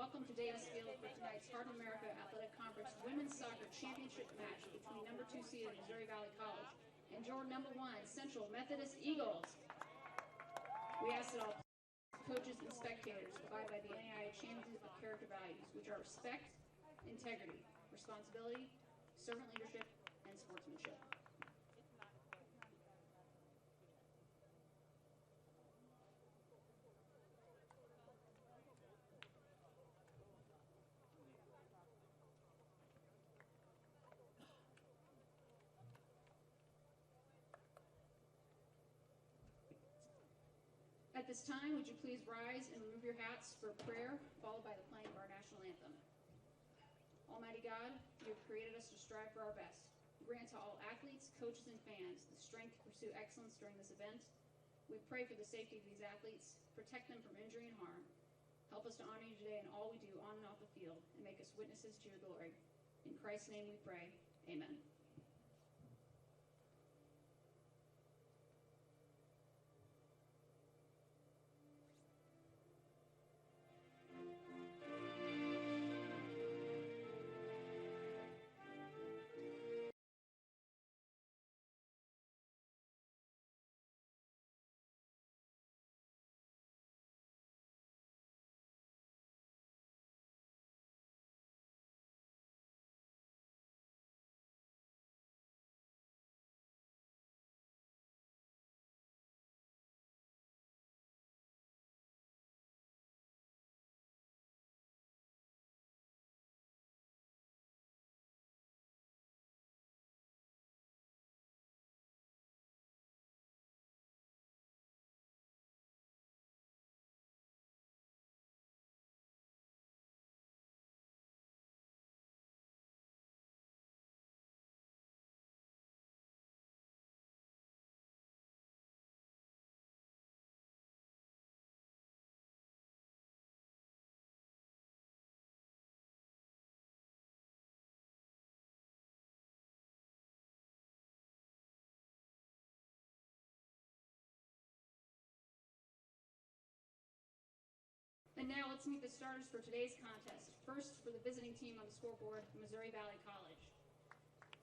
welcome to Davis Field for tonight's Heart of America Athletic Conference Women's Soccer Championship match between number 2 seeded Missouri Valley College and your number 1 Central Methodist Eagles. We ask that all coaches and spectators abide by the NAIA Champions of Character Values, which are respect, integrity, responsibility, servant leadership, and sportsmanship. At this time, would you please rise and remove your hats for prayer, followed by the playing of our national anthem. Almighty God, you have created us to strive for our best. Grant to all athletes, coaches, and fans the strength to pursue excellence during this event. We pray for the safety of these athletes, protect them from injury and harm. Help us to honor you today in all we do on and off the field, and make us witnesses to your glory. In Christ's name we pray. Amen. And now let's meet the starters for today's contest. First, for the visiting team on the scoreboard, Missouri Valley College.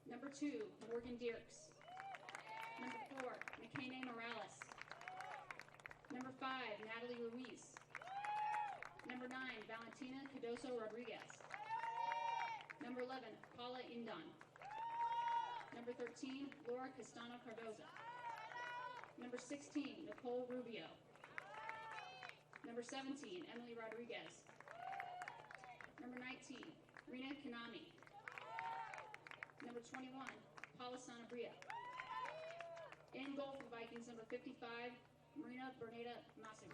Number 2, Morgan Dierks. Number 4, McKayne Morales. Number 5, Natalie Ruiz. Number 9, Valentina Cardoso Rodriguez. Number 11, Paula Indon. Number 13, Laura Castano Cardoza. Number 16, Nicole Rubio. Number 17, Emily Rodriguez. Number 19, Rena Kanami. Number 21, Paula Sanabria. In goal for the Vikings, number 55, Marina Berneda Masu.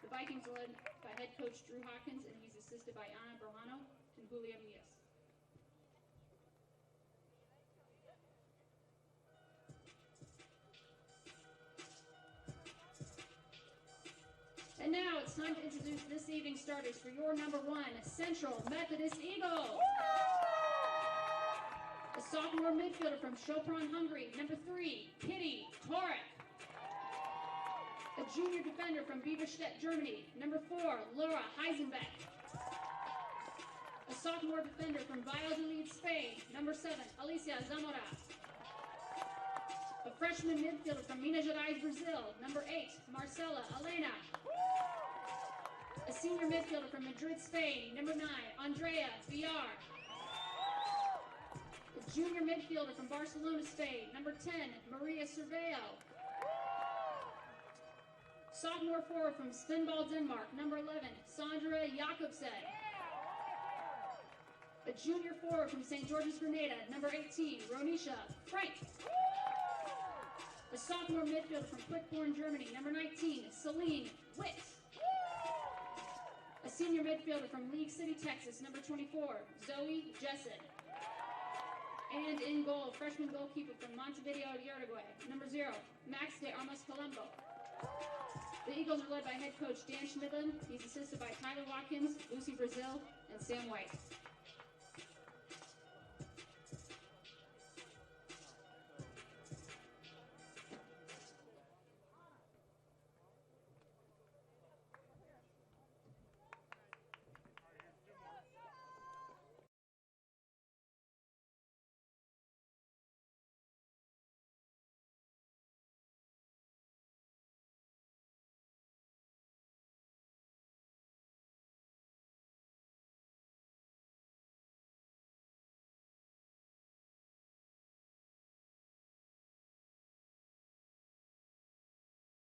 The Vikings are led by head coach Drew Hawkins, and he's assisted by Ana Brojano and Julia Mias. And now it's time to introduce this evening's starters for your number 1 Central Methodist Eagles. A sophomore midfielder from Sopron, Hungary, number 3, Kitty Torek. A junior defender from Beaverstedt, Germany, number 4, Laura Heisenbeck. A sophomore defender from Valladolid, Spain, number 7, Alicia Zamora. A freshman midfielder from Minas Gerais, Brazil, number 8, Marcela Elena. A senior midfielder from Madrid, Spain, number 9, Andrea Villar. A junior midfielder from Barcelona, Spain, number 10, Maria Cerveo. Sophomore forward from Svinball, Denmark, number 11, Sandra Jakobsen. A junior forward from St. George's, Grenada, number 18, Ronisha Frank. A sophomore midfielder from Quickborn, Germany, number 19, Celine Witt. A senior midfielder from League City, Texas, number 24, Zoe Jessen. And in goal, freshman goalkeeper from Montevideo, Uruguay, number 0, Max de Armas Colombo. The Eagles are led by head coach Dan Schmidlin. He's assisted by Tyler Watkins, Lucy Brazil, and Sam White.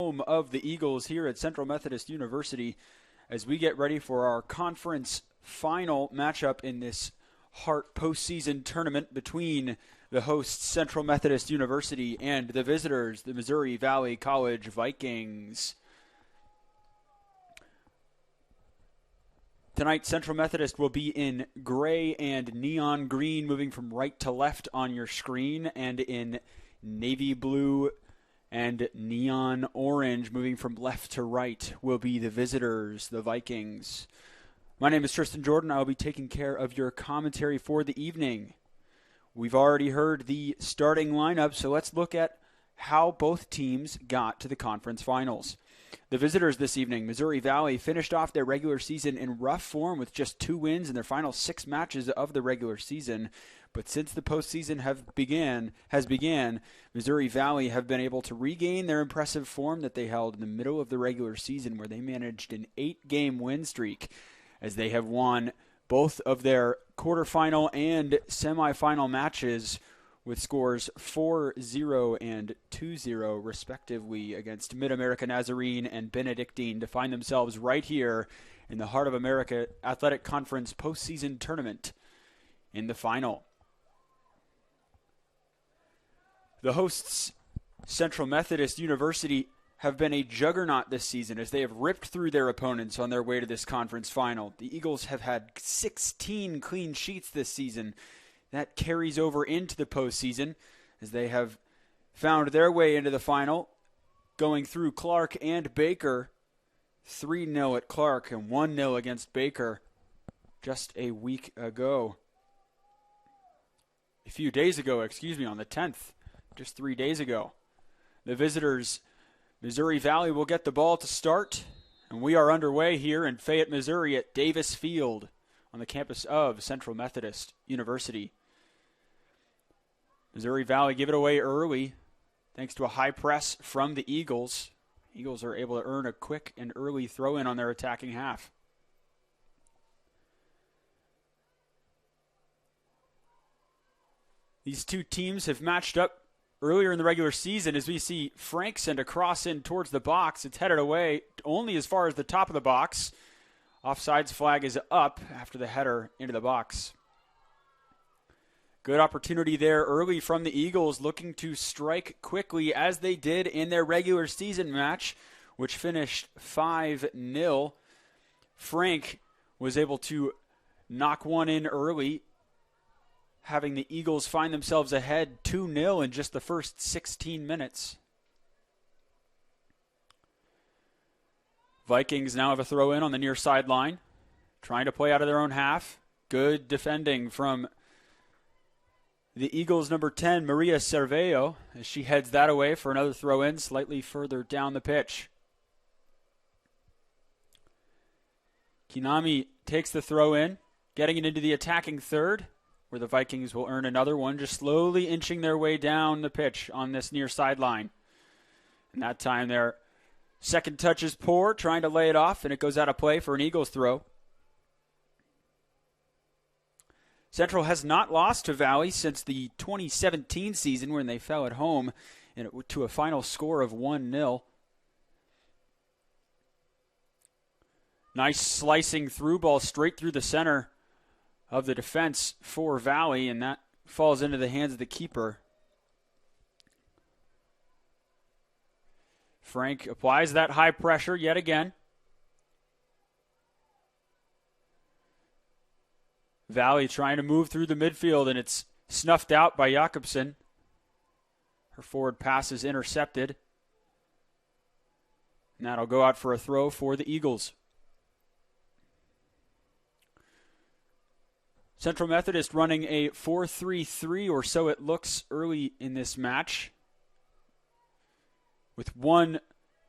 home of the Eagles here at Central Methodist University as we get ready for our conference final matchup in this Hart postseason tournament between the hosts Central Methodist University and the visitors, the Missouri Valley College Vikings. Tonight, Central Methodist will be in gray and neon green, moving from right to left on your screen, and in navy blue and neon orange, moving from left to right, will be the visitors, the Vikings. My name is Tristan Jordan. I will be taking care of your commentary for the evening. We've already heard the starting lineup, so let's look at how both teams got to the conference finals. The visitors this evening, Missouri Valley, finished off their regular season in rough form with just 2 wins in their final 6 matches of the regular season. But since the postseason has began, Missouri Valley have been able to regain their impressive form that they held in the middle of the regular season, where they managed an 8-game win streak, as they have won both of their quarterfinal and semifinal matches with scores 4-0 and 2-0, respectively, against Mid-America Nazarene and Benedictine, to find themselves right here in the Heart of America Athletic Conference postseason tournament in the final. The hosts, Central Methodist University, have been a juggernaut this season as they have ripped through their opponents on their way to this conference final. The Eagles have had 16 clean sheets this season. That carries over into the postseason as they have found their way into the final, going through Clark and Baker. 3-0 at Clark and 1-0 against Baker just a week ago. On the 10th, just 3 days ago. The visitors, Missouri Valley, will get the ball to start, and we are underway here in Fayette, Missouri at Davis Field on the campus of Central Methodist University. Missouri Valley give it away early thanks to a high press from the Eagles. Eagles are able to earn a quick and early throw-in on their attacking half. These two teams have matched up earlier in the regular season as we see Frank send a cross in towards the box. It's headed away only as far as the top of the box. Offsides flag is up after the header into the box. Good opportunity there early from the Eagles, looking to strike quickly as they did in their regular season match, which finished 5-0. Frank was able to knock one in early, having the Eagles find themselves ahead 2-0 in just the first 16 minutes. Vikings now have a throw in on the near sideline, trying to play out of their own half. Good defending from the Eagles' number 10, Maria Cervello, as she heads that away for another throw-in slightly further down the pitch. Kinami takes the throw-in, getting it into the attacking third, where the Vikings will earn another one, just slowly inching their way down the pitch on this near sideline. And that time their second touch is poor, trying to lay it off, and it goes out of play for an Eagles throw. Central has not lost to Valley since the 2017 season when they fell at home to a final score of 1-0. Nice slicing through ball straight through the center of the defense for Valley, and that falls into the hands of the keeper. Frank applies that high pressure yet again. Valley trying to move through the midfield, and it's snuffed out by Jakobsen. Her forward pass is intercepted. And that'll go out for a throw for the Eagles. Central Methodist running a 4-3-3, or so it looks early in this match, with one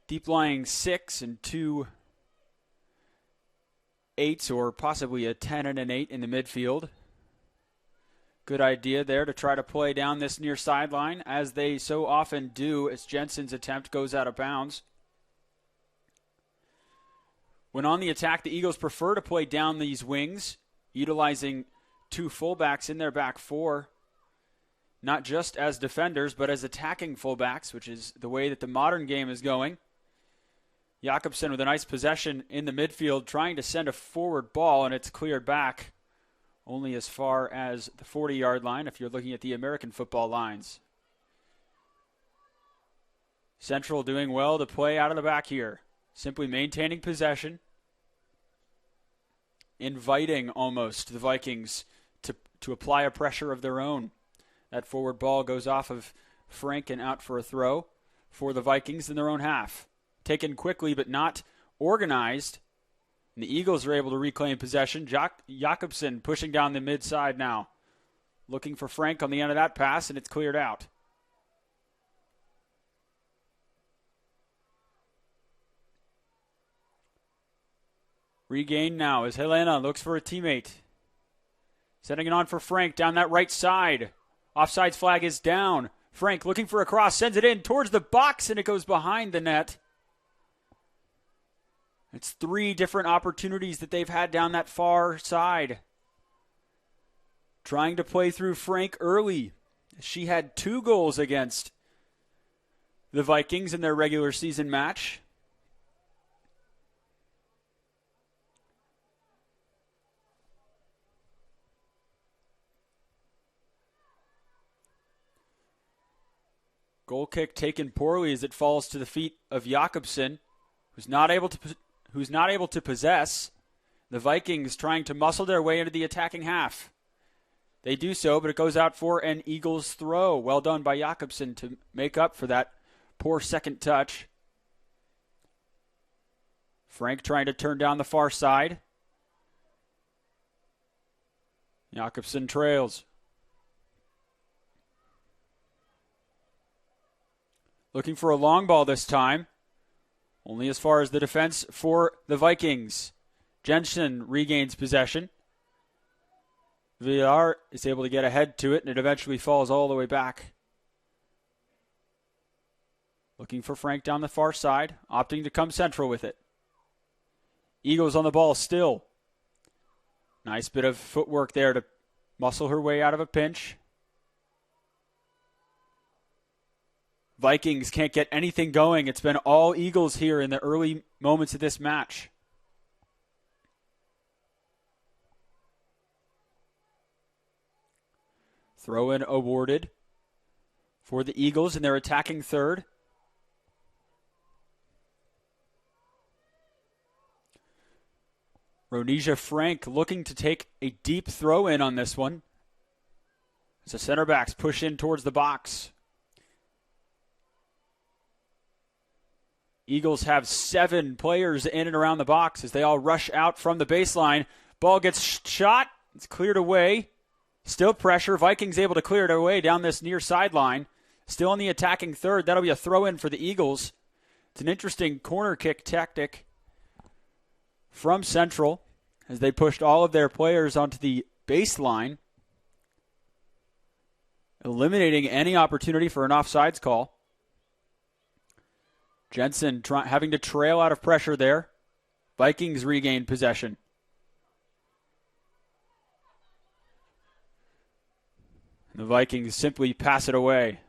deep-lying 6 and 2 8s, or possibly a 10 and an 8 in the midfield. Good idea there to try to play down this near sideline, as they so often do, as Jensen's attempt goes out of bounds. When on the attack, the Eagles prefer to play down these wings, utilizing 2 fullbacks in their back 4, not just as defenders, but as attacking fullbacks, which is the way that the modern game is going. Jakobsen with a nice possession in the midfield, trying to send a forward ball, and it's cleared back only as far as the 40-yard line if you're looking at the American football lines. Central doing well to play out of the back here. Simply maintaining possession. Inviting almost the Vikings to apply a pressure of their own. That forward ball goes off of Frank and out for a throw for the Vikings in their own half. Taken quickly but not organized. And the Eagles are able to reclaim possession. Jakobsen pushing down the mid side now. Looking for Frank on the end of that pass, and it's cleared out. Regain now as Helena looks for a teammate. Setting it on for Frank down that right side. Offsides flag is down. Frank looking for a cross, sends it in towards the box, and it goes behind the net. It's 3 different opportunities that they've had down that far side. Trying to play through Frank early. She had 2 goals against the Vikings in their regular season match. Goal kick taken poorly as it falls to the feet of Jakobsen, who's not able to possess. The Vikings trying to muscle their way into the attacking half. They do so, but it goes out for an Eagles throw. Well done by Jakobsen to make up for that poor second touch. Frank trying to turn down the far side. Jakobsen trails. Looking for a long ball this time. Only as far as the defense for the Vikings. Jensen regains possession. Villar is able to get ahead to it, and it eventually falls all the way back. Looking for Frank down the far side, opting to come central with it. Eagles on the ball still. Nice bit of footwork there to muscle her way out of a pinch. Vikings can't get anything going. It's been all Eagles here in the early moments of this match. Throw-in awarded for the Eagles in their attacking third. Ronisia Frank looking to take a deep throw-in on this one. As the center backs push in towards the box. Eagles have 7 players in and around the box as they all rush out from the baseline. Ball gets shot. It's cleared away. Still pressure. Vikings able to clear it away down this near sideline. Still in the attacking third. That'll be a throw-in for the Eagles. It's an interesting corner kick tactic from Central as they pushed all of their players onto the baseline, eliminating any opportunity for an offsides call. Jensen having to trail out of pressure there. Vikings regain possession. And the Vikings simply pass it away.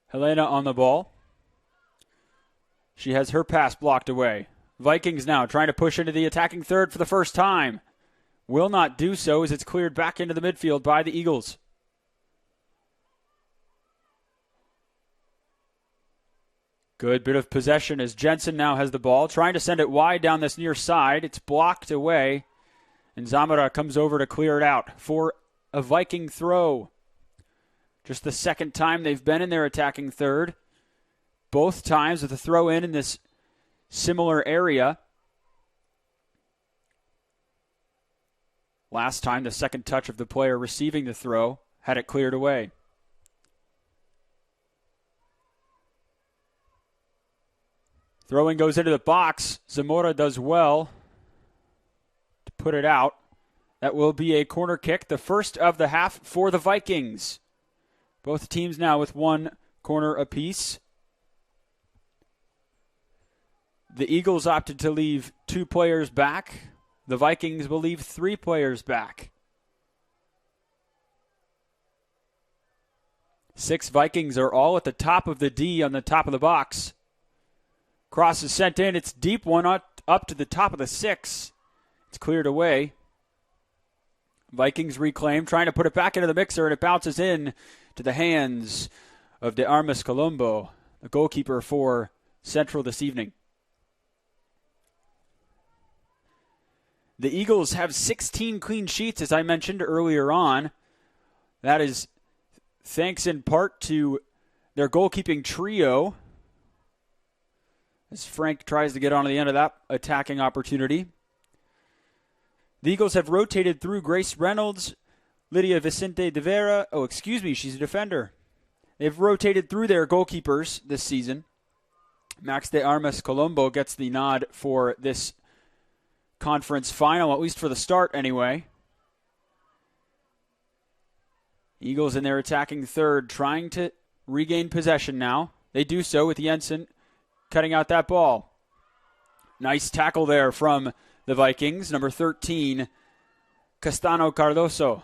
Helena on the ball. She has her pass blocked away. Vikings now trying to push into the attacking third for the first time. Will not do so as it's cleared back into the midfield by the Eagles. Good bit of possession as Jensen now has the ball, trying to send it wide down this near side. It's blocked away, and Zamora comes over to clear it out for a Viking throw. Just the second time they've been in their attacking third. Both times with a throw in this similar area. Last time, the second touch of the player receiving the throw had it cleared away. Throwing goes into the box. Zamora does well to put it out. That will be a corner kick, the first of the half for the Vikings. Both teams now with 1 corner apiece. The Eagles opted to leave 2 players back The Vikings will leave 3 players back. 6 Vikings are all at the top of the D on the top of the box. Cross is sent in. It's deep one up to the top of the 6. It's cleared away. Vikings reclaim, trying to put it back into the mixer, and it bounces in to the hands of De Armas Colombo, the goalkeeper for Central this evening. The Eagles have 16 clean sheets, as I mentioned earlier on. That is thanks in part to their goalkeeping trio, as Frank tries to get onto the end of that attacking opportunity. The Eagles have rotated through Grace Reynolds, Lydia Vicente de Vera. Oh, excuse me, she's a defender. They've rotated through their goalkeepers this season. Max de Armas Colombo gets the nod for this conference final, at least for the start anyway. Eagles in their attacking third, trying to regain possession now. They do so with Jensen cutting out that ball. Nice tackle there from the Vikings. Number 13, Castano Cardoso.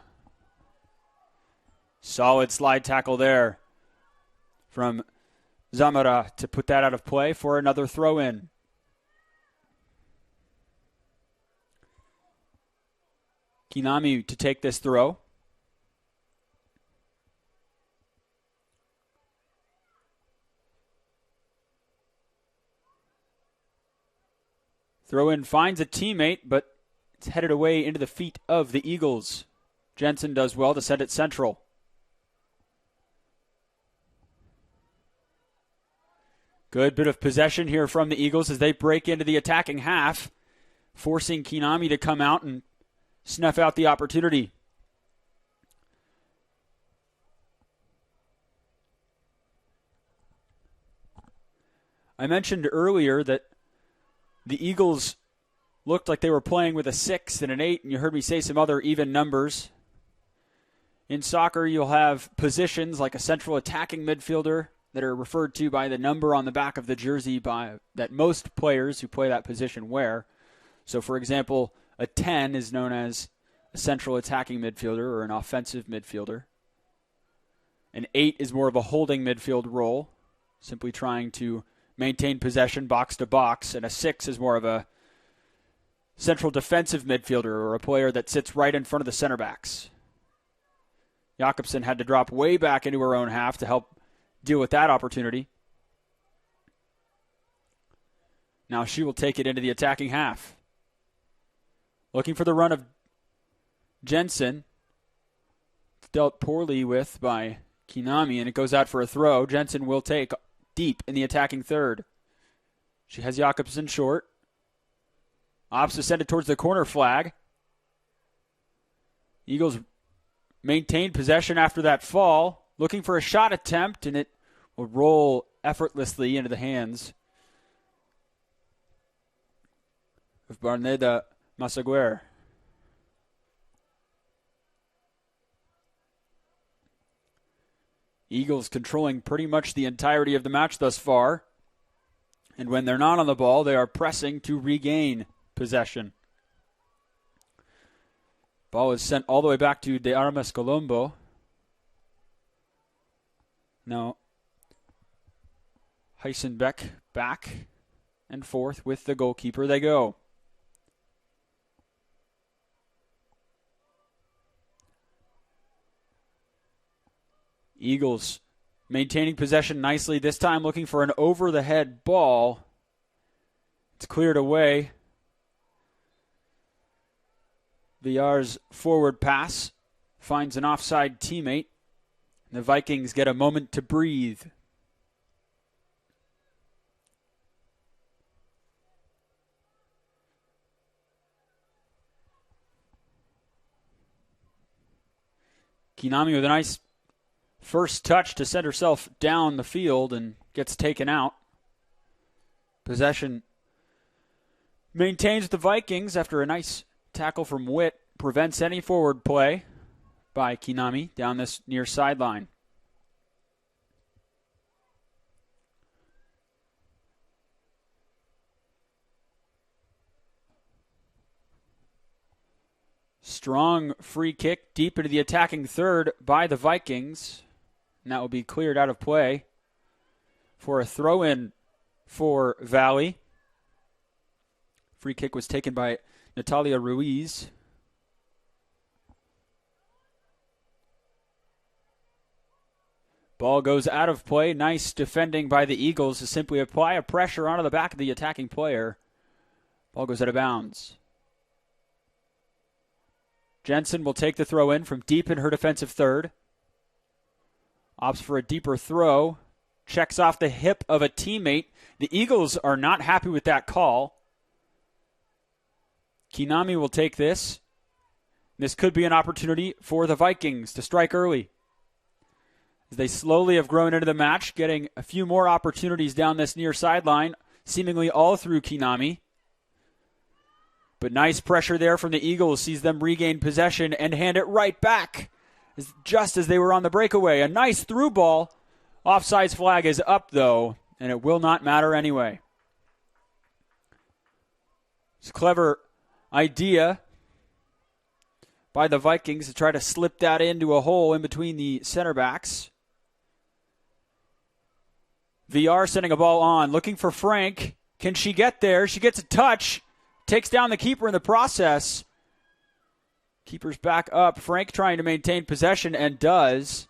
Solid slide tackle there from Zamora to put that out of play for another throw-in. Kinami to take this throw. Throw-in finds a teammate, but it's headed away into the feet of the Eagles. Jensen does well to send it central. Good bit of possession here from the Eagles as they break into the attacking half, forcing Kinami to come out and snuff out the opportunity. I mentioned earlier that the Eagles looked like they were playing with a 6 and an 8, and you heard me say some other even numbers. In soccer, you'll have positions like a central attacking midfielder that are referred to by the number on the back of the jersey that most players who play that position wear. So, for example, a 10 is known as a central attacking midfielder or an offensive midfielder. An 8 is more of a holding midfield role, simply trying to maintain possession box to box, and a 6 is more of a central defensive midfielder or a player that sits right in front of the center backs. Jakobsen had to drop way back into her own half to help deal with that opportunity. Now she will take it into the attacking half. Looking for the run of Jensen. Dealt poorly with by Kinami, and it goes out for a throw. Jensen will take deep in the attacking third. She has Jakobsen short. Opts to send it towards the corner flag. Eagles maintain possession after that fall. Looking for a shot attempt, and it will roll effortlessly into the hands of Barneda Massaguer. Eagles controlling pretty much the entirety of the match thus far. And when they're not on the ball, they are pressing to regain possession. Ball is sent all the way back to De Armas Colombo. Now, Heisenbeck back and forth with the goalkeeper they go. Eagles maintaining possession nicely, this time looking for an over-the-head ball. It's cleared away. Villar's forward pass finds an offside teammate. The Vikings get a moment to breathe. Kinami with a nice first touch to send herself down the field and gets taken out. Possession maintains the Vikings after a nice tackle from Witt. Prevents any forward play by Kinami down this near sideline. Strong free kick deep into the attacking third by the Vikings. And that will be cleared out of play for a throw-in for Valley. Free kick was taken by Natalia Ruiz. Ball goes out of play. Nice defending by the Eagles to simply apply a pressure onto the back of the attacking player. Ball goes out of bounds. Jensen will take the throw in from deep in her defensive third. Opts for a deeper throw. Checks off the hip of a teammate. The Eagles are not happy with that call. Kinami will take this. This could be an opportunity for the Vikings to strike early, as they slowly have grown into the match, getting a few more opportunities down this near sideline, seemingly all through Kinami. But nice pressure there from the Eagles, sees them regain possession and hand it right back, just as they were on the breakaway. A nice through ball. Offsides flag is up, though, and it will not matter anyway. It's a clever idea by the Vikings to try to slip that into a hole in between the center backs. VR sending a ball on, looking for Frank. Can she get there? She gets a touch, takes down the keeper in the process. Keeper's back up. Frank trying to maintain possession and does.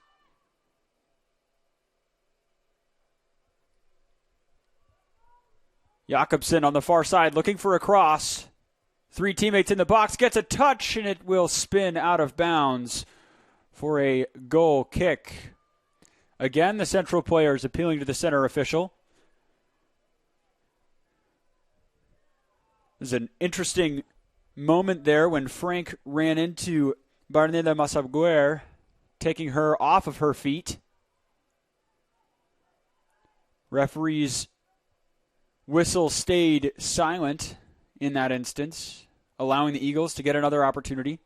Jakobsen on the far side looking for a cross. Three teammates in the box, gets a touch, and it will spin out of bounds for a goal kick. Again, the central player is appealing to the center official. There's an interesting moment there when Frank ran into Barneda Massaguer, taking her off of her feet. Referee's whistle stayed silent in that instance, allowing the Eagles to get another opportunity.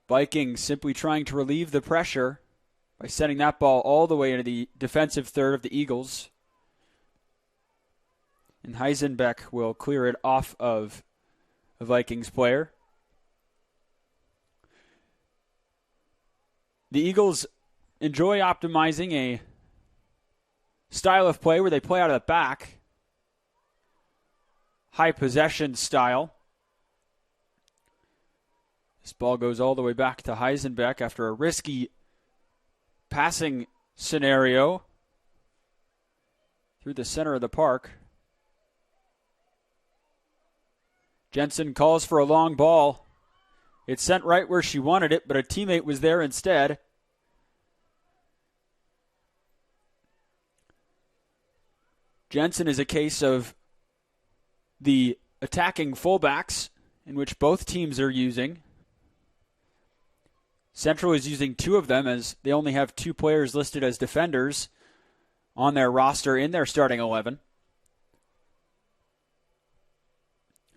Vikings simply trying to relieve the pressure by sending that ball all the way into the defensive third of the Eagles. And Heisenbeck will clear it off of a Vikings player. The Eagles enjoy optimizing a style of play where they play out of the back. High possession style. This ball goes all the way back to Heisenbeck after a risky passing scenario through the center of the park. Jensen calls for a long ball. It's sent right where she wanted it, but a teammate was there instead. Jensen is a case of the attacking fullbacks in which both teams are using. Central is using two of them as they only have two players listed as defenders on their roster in their starting 11.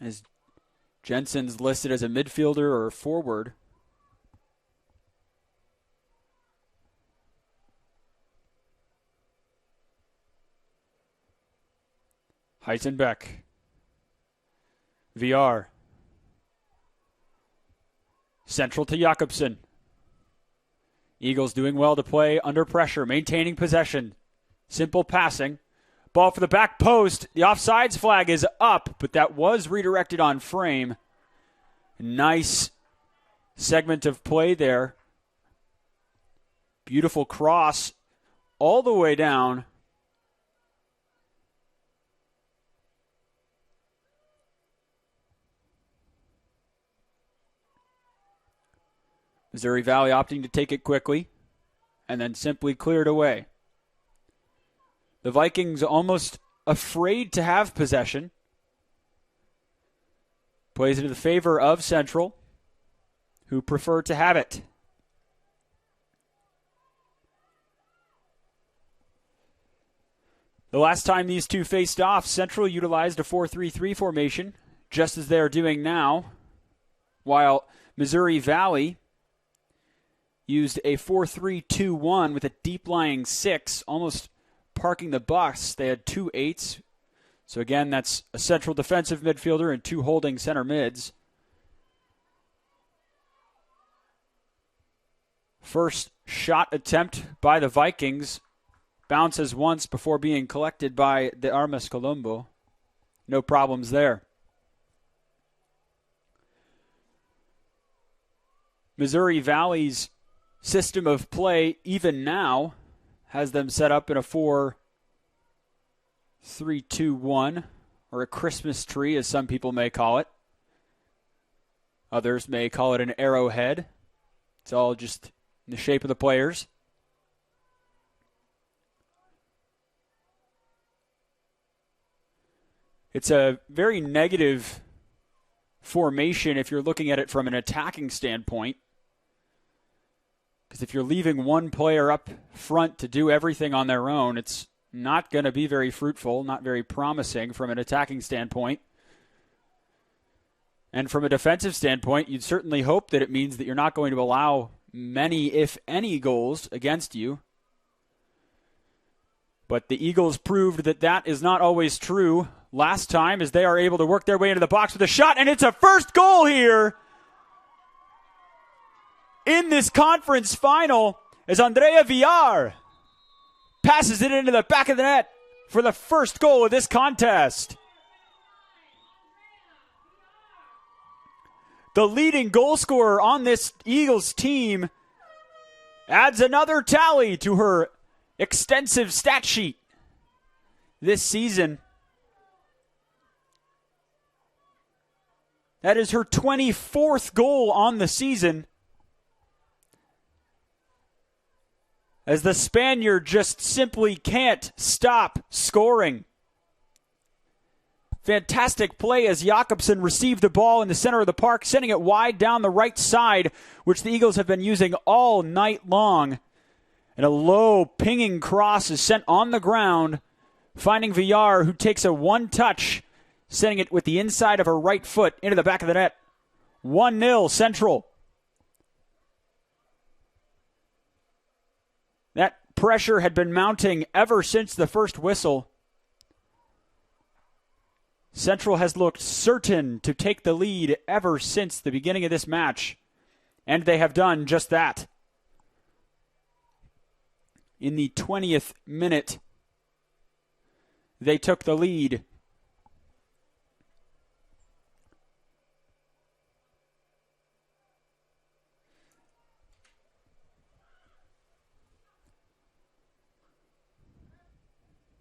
As Jensen's listed as a midfielder or forward. Heisenbeck. VR. Central to Jakobsen. Eagles doing well to play under pressure, maintaining possession. Simple passing. Ball for the back post. The offsides flag is up, but that was redirected on frame. Nice segment of play there. Beautiful cross all the way down. Missouri Valley opting to take it quickly and then simply cleared away. The Vikings almost afraid to have possession. Plays into the favor of Central, who prefer to have it. The last time these two faced off, Central utilized a 4-3-3 formation, just as they are doing now, while Missouri Valley used a 4-3-2-1 with a deep-lying 6, almost parking the bus. They had two 8s, So again, that's a central defensive midfielder and 2 holding center mids. First shot attempt by the Vikings. Bounces once before being collected by De Armas Colombo. No problems there. Missouri Valley's system of play, even now, has them set up in a 4-3-2-1, or a Christmas tree, as some people may call it. Others may call it an arrowhead. It's all just in the shape of the players. It's a very negative formation if you're looking at it from an attacking standpoint. Because if you're leaving one player up front to do everything on their own, it's not going to be very fruitful, not very promising from an attacking standpoint. And from a defensive standpoint, you'd certainly hope that it means that you're not going to allow many, if any, goals against you. But the Eagles proved that that is not always true last time, as they are able to work their way into the box with a shot, and it's a first goal here in this conference final as Andrea Villar passes it into the back of the net for the first goal of this contest. The leading goal scorer on this Eagles team adds another tally to her extensive stat sheet this season. That is her 24th goal on the season, as the Spaniard just simply can't stop scoring. Fantastic play as Jakobsen received the ball in the center of the park, sending it wide down the right side, which the Eagles have been using all night long. And a low pinging cross is sent on the ground, finding Villar, who takes a one-touch, sending it with the inside of her right foot into the back of the net. 1-0 Central. That pressure had been mounting ever since the first whistle. Central has looked certain to take the lead ever since the beginning of this match, and they have done just that. In the 20th minute, they took the lead.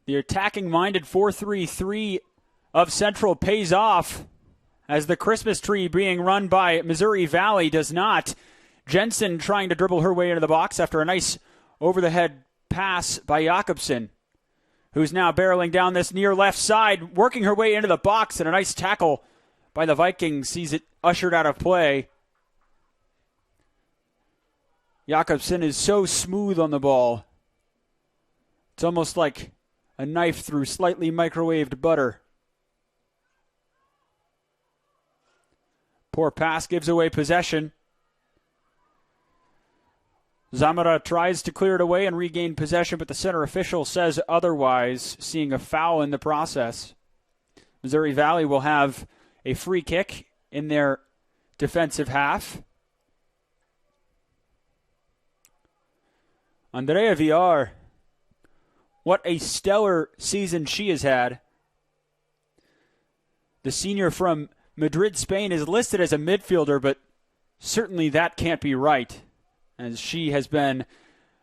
The attacking-minded 4-3-3 of Central pays off, as the Christmas tree being run by Missouri Valley does not. Jensen trying to dribble her way into the box after a nice over-the-head pass by Jakobsen, who's now barreling down this near left side, working her way into the box, and a nice tackle by the Vikings sees it ushered out of play. Jakobsen is so smooth on the ball. It's almost like a knife through slightly microwaved butter. Poor pass gives away possession. Zamora tries to clear it away and regain possession, but the center official says otherwise, seeing a foul in the process. Missouri Valley will have a free kick in their defensive half. Andrea Villar, what a stellar season she has had. The senior from Madrid, Spain, is listed as a midfielder, but certainly that can't be right, as she has been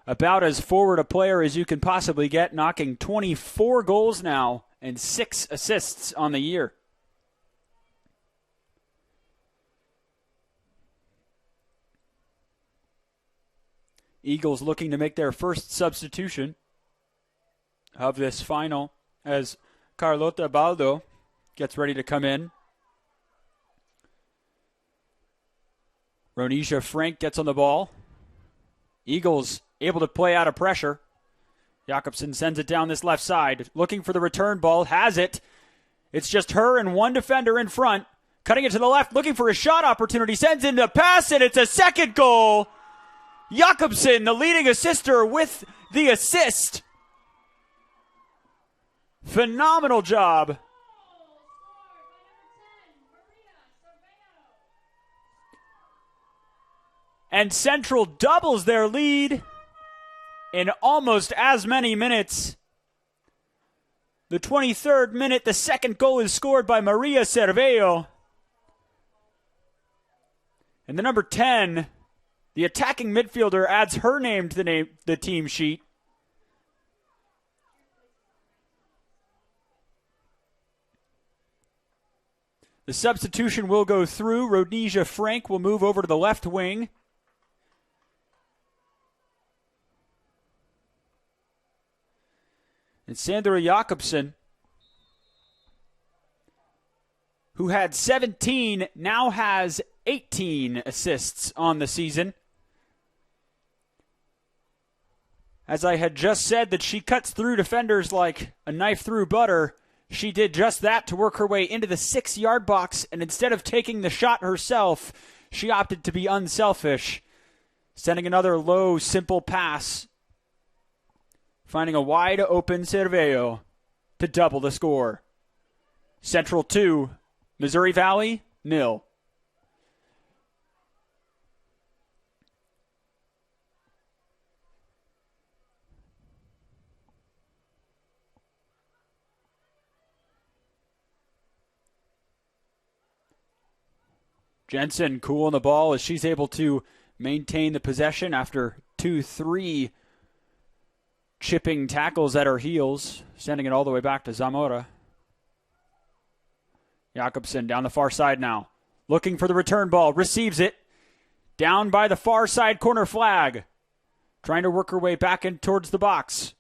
about as forward a player as you can possibly get, knocking 24 goals now and 6 assists on the year. Eagles looking to make their first substitution of this final as Carlota Baldo gets ready to come in. Ronisha Frank gets on the ball. Eagles able to play out of pressure. Jakobsen sends it down this left side, looking for the return ball, has it. It's just her and one defender in front, cutting it to the left, looking for a shot opportunity, sends in the pass, and it's a second goal. Jakobsen, the leading assister, with the assist. Phenomenal job And Central doubles their lead in almost as many minutes. The 23rd minute, the second goal is scored by Maria Cervello. And the number 10, the attacking midfielder, adds her name to the team sheet. The substitution will go through. Rhodesia Frank will move over to the left wing. And Sandra Jakobsen, who had 17, now has 18 assists on the season. As I had just said that she cuts through defenders like a knife through butter, she did just that to work her way into the 6-yard box, and instead of taking the shot herself, she opted to be unselfish, sending another low, simple pass, finding a wide open Cervello to double the score. Central 2, Missouri Valley 0. Jensen cool on the ball as she's able to maintain the possession after 2-3 chipping tackles at her heels, sending it all the way back to Zamora. Jakobsen down the far side now, looking for the return ball, receives it, down by the far side corner flag, trying to work her way back in towards the box.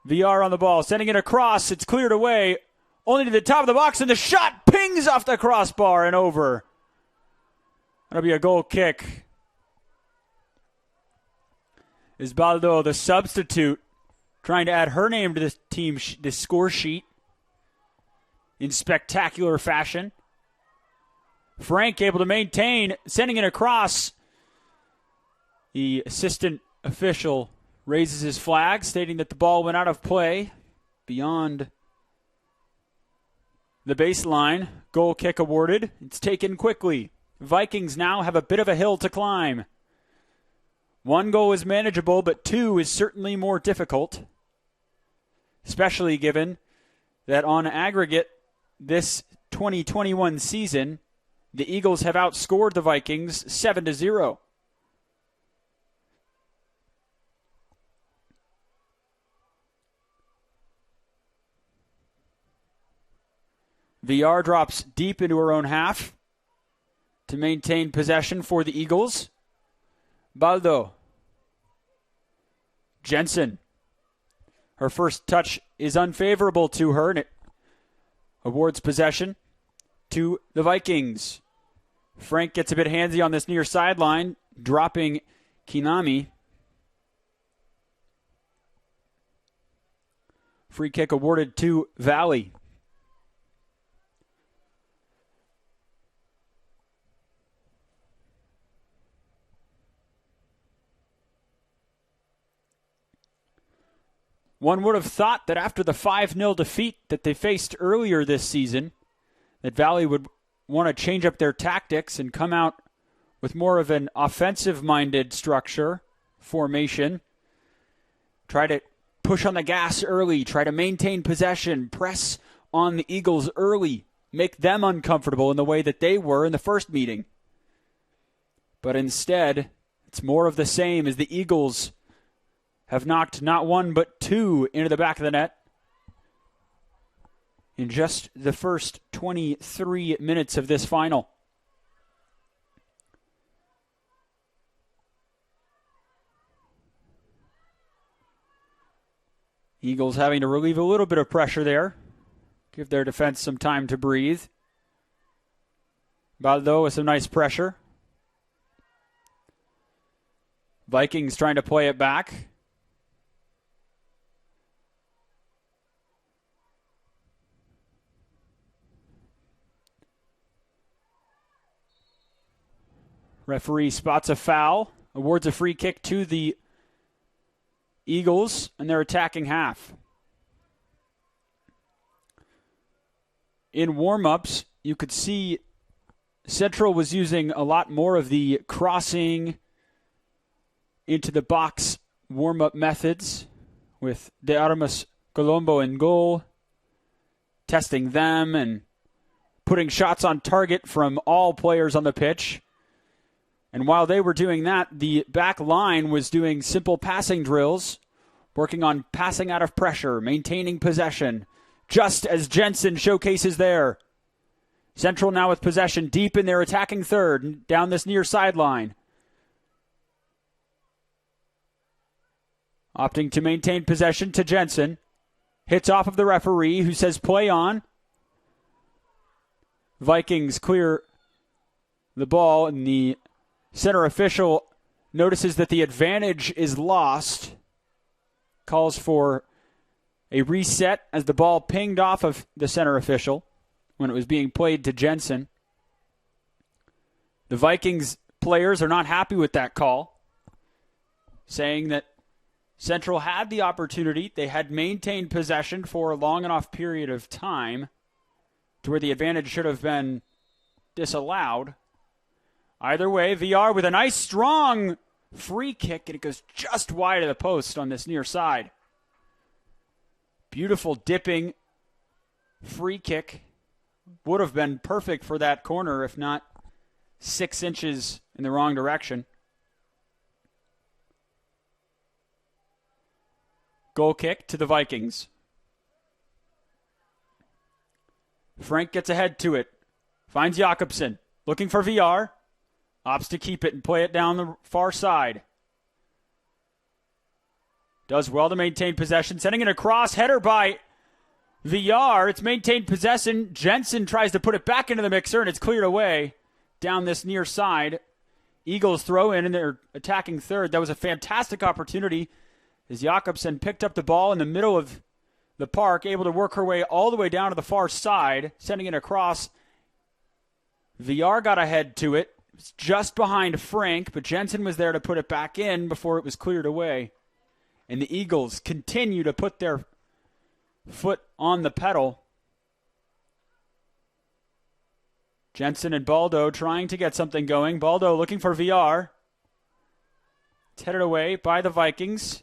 VR on the ball, sending it across, it's cleared away, only to the top of the box, and the shot pings off the crossbar and over. That'll be a goal kick. Isbaldo, the substitute, trying to add her name to this team, the score sheet in spectacular fashion. Frank able to maintain, sending it across. The assistant official raises his flag, stating that the ball went out of play beyond the baseline. Goal kick awarded. It's taken quickly. Vikings now have a bit of a hill to climb. 1 goal is manageable, but 2 is certainly more difficult, especially given that on aggregate this 2021 season, the Eagles have outscored the Vikings 7-0. VR drops deep into her own half to maintain possession for the Eagles. Baldo. Jensen. Her first touch is unfavorable to her, and it awards possession to the Vikings. Frank gets a bit handsy on this near sideline, dropping Kinami. Free kick awarded to Valley. One would have thought that after the 5-0 defeat that they faced earlier this season, that Valley would want to change up their tactics and come out with more of an offensive-minded structure, formation. Try to push on the gas early, try to maintain possession, press on the Eagles early, make them uncomfortable in the way that they were in the first meeting. But instead, it's more of the same as the Eagles have knocked not 1 but 2 into the back of the net in just the first 23 minutes of this final. Eagles having to relieve a little bit of pressure there, give their defense some time to breathe. Baldo with some nice pressure. Vikings trying to play it back. Referee spots a foul, awards a free kick to the Eagles, and their attacking half. In warm-ups, you could see Central was using a lot more of the crossing into the box warm-up methods with De Armas Colombo in goal, testing them and putting shots on target from all players on the pitch. And while they were doing that, the back line was doing simple passing drills, working on passing out of pressure, maintaining possession, just as Jensen showcases there. Central now with possession deep in their attacking third, down this near sideline. Opting to maintain possession to Jensen. Hits off of the referee, who says play on. Vikings clear the ball, and the center official notices that the advantage is lost. Calls for a reset as the ball pinged off of the center official when it was being played to Jensen. The Vikings players are not happy with that call, saying that Central had the opportunity. They had maintained possession for a long enough period of time to where the advantage should have been disallowed. Either way, VR with a nice strong free kick, and it goes just wide of the post on this near side. Beautiful dipping free kick. Would have been perfect for that corner if not 6 inches in the wrong direction. Goal kick to the Vikings. Frank gets ahead to it. Finds Jakobsen. Looking for VR. Opts to keep it and play it down the far side. Does well to maintain possession. Sending it across. Header by VR. It's maintained possession. Jensen tries to put it back into the mixer, and it's cleared away down this near side. Eagles throw in their attacking third. That was a fantastic opportunity as Jakobsen picked up the ball in the middle of the park, able to work her way all the way down to the far side, sending it across. VR got ahead to it. It's just behind Frank, but Jensen was there to put it back in before it was cleared away. And the Eagles continue to put their foot on the pedal. Jensen and Baldo trying to get something going. Baldo looking for VR. It's headed away by the Vikings.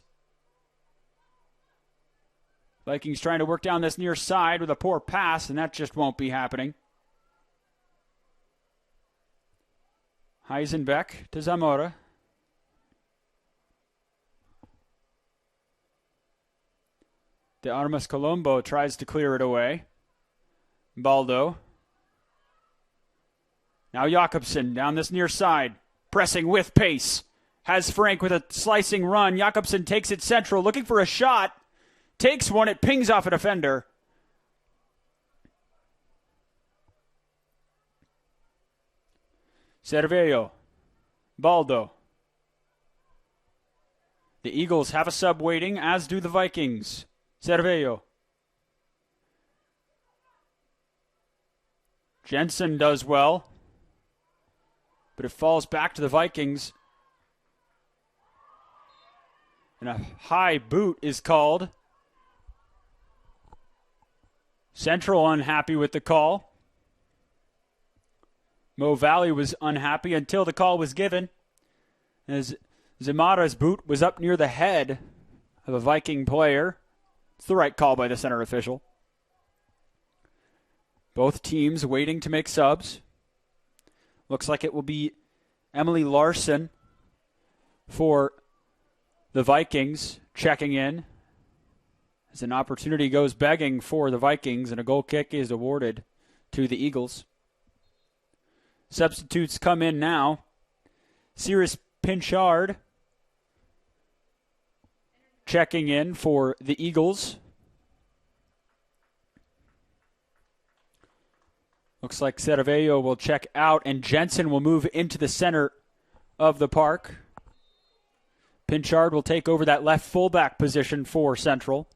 Vikings trying to work down this near side with a poor pass, and that just won't be happening. Heisenbeck to Zamora. De Armas Colombo tries to clear it away. Baldo. Now Jakobsen down this near side. Pressing with pace. Has Frank with a slicing run. Jakobsen takes it central. Looking for a shot. Takes one. It pings off a defender. Cervello. Baldo. The Eagles have a sub waiting, as do the Vikings. Cervello. Jensen does well, but it falls back to the Vikings. And a high boot is called. Central unhappy with the call. Mo Valley was unhappy until the call was given, as Zamara's boot was up near the head of a Viking player. It's the right call by the center official. Both teams waiting to make subs. Looks like it will be Emily Larson for the Vikings checking in, as an opportunity goes begging for the Vikings, and a goal kick is awarded to the Eagles. Substitutes come in now. Cirrus Pinchard checking in for the Eagles. Looks like Cervello will check out, and Jensen will move into the center of the park. Pinchard will take over that left fullback position for Central.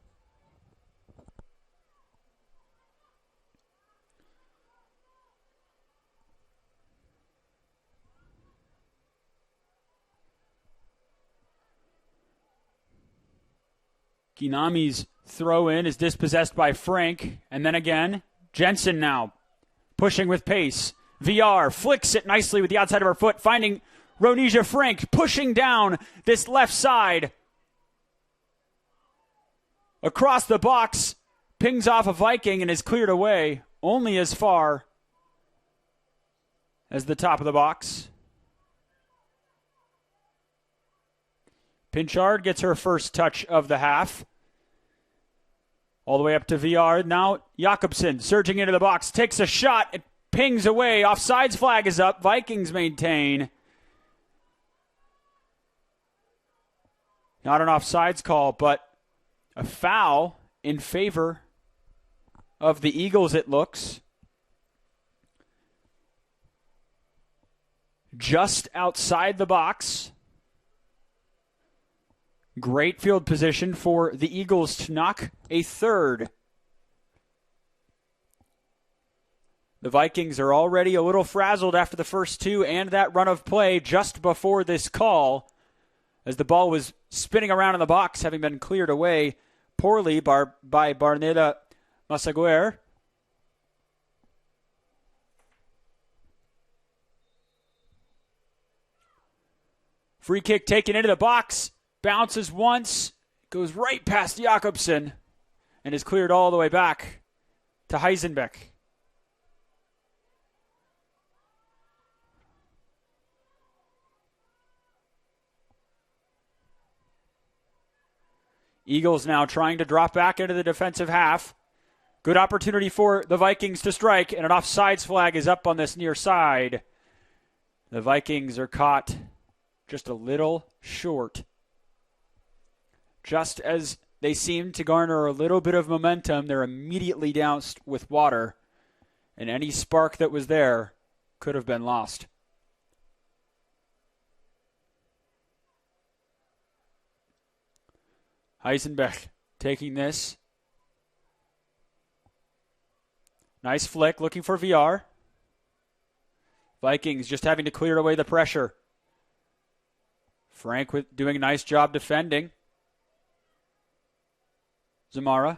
Ginami's throw-in is dispossessed by Frank. And then again, Jensen now pushing with pace. VR flicks it nicely with the outside of her foot, finding Ronija Frank, pushing down this left side. Across the box, pings off a Viking and is cleared away, only as far as the top of the box. Pinchard gets her first touch of the half. All the way up to VR. Now Jakobsen surging into the box, takes a shot, it pings away. Offsides flag is up. Vikings maintain. Not an offsides call, but a foul in favor of the Eagles, it looks. Just outside the box. Great field position for the Eagles to knock a third. The Vikings are already a little frazzled after the first two and that run of play just before this call, as the ball was spinning around in the box, having been cleared away poorly by Barneda Massaguer. Free kick taken into the box. Bounces once, goes right past Jakobsen, and is cleared all the way back to Heisenbeck. Eagles now trying to drop back into the defensive half. Good opportunity for the Vikings to strike, and an offsides flag is up on this near side. The Vikings are caught just a little short. Just as they seem to garner a little bit of momentum, they're immediately doused with water, and any spark that was there could have been lost. Heisenbeck taking this. Nice flick, looking for VR. Vikings just having to clear away the pressure. Frank doing a nice job defending. Zamara.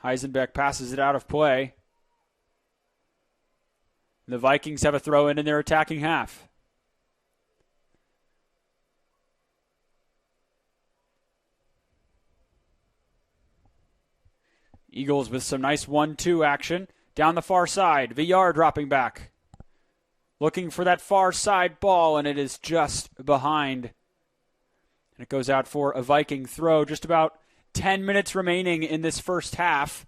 Heisenbeck passes it out of play. The Vikings have a throw in their attacking half. Eagles with some nice 1-2 action. Down the far side. VR dropping back. Looking for that far side ball, and it is just behind. And it goes out for a Viking throw. Just about 10 minutes remaining in this first half.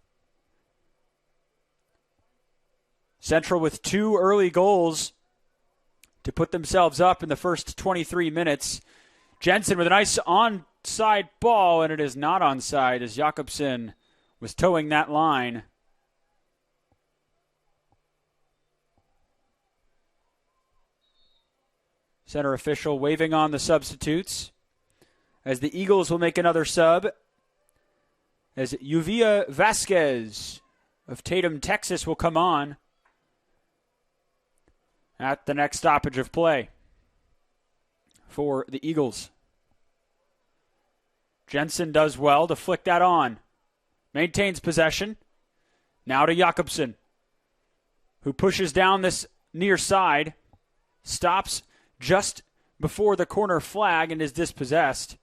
Central with 2 early goals to put themselves up in the first 23 minutes. Jensen with a nice onside ball, and it is not onside as Jakobsen was towing that line. Center official waving on the substitutes as the Eagles will make another sub as Uvia Vasquez of Tatum, Texas will come on at the next stoppage of play for the Eagles. Jensen does well to flick that on. Maintains possession. Now to Jakobsen, who pushes down this near side. Stops just before the corner flag and is dispossessed.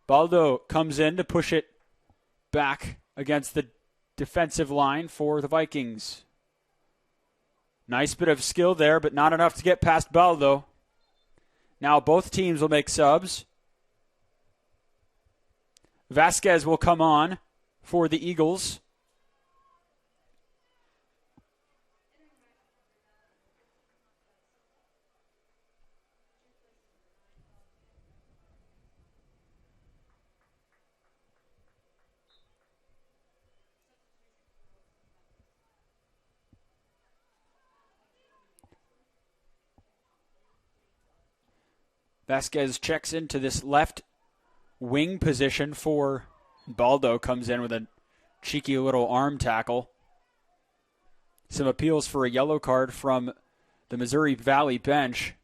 Baldo comes in to push it back against the defensive line for the Vikings. Nice bit of skill there, but not enough to get past Baldo. Now both teams will make subs. Vasquez will come on for the Eagles. Vasquez checks into this left wing position for Baldo. Comes in with a cheeky little arm tackle. Some appeals for a yellow card from the Missouri Valley bench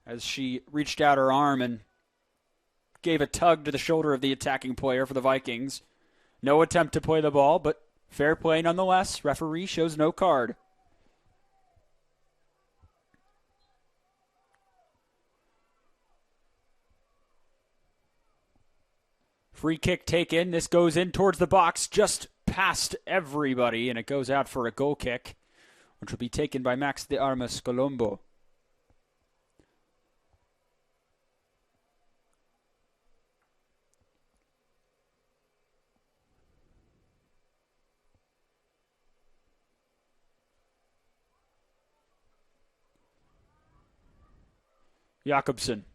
as she reached out her arm and gave a tug to the shoulder of the attacking player for the Vikings. No attempt to play the ball, but fair play nonetheless. Referee shows no card. Free kick taken. This goes in towards the box, just past everybody, and it goes out for a goal kick, which will be taken by Max de Armas Colombo. Jakobsen.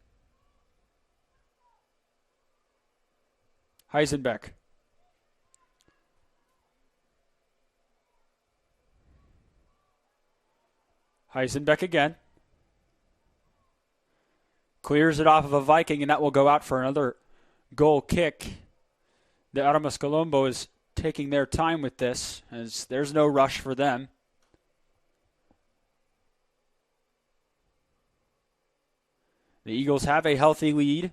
Heisenbeck. Heisenbeck again. Clears it off of a Viking, and that will go out for another goal kick. The Armas Colombo is taking their time with this, as there's no rush for them. The Eagles have a healthy lead.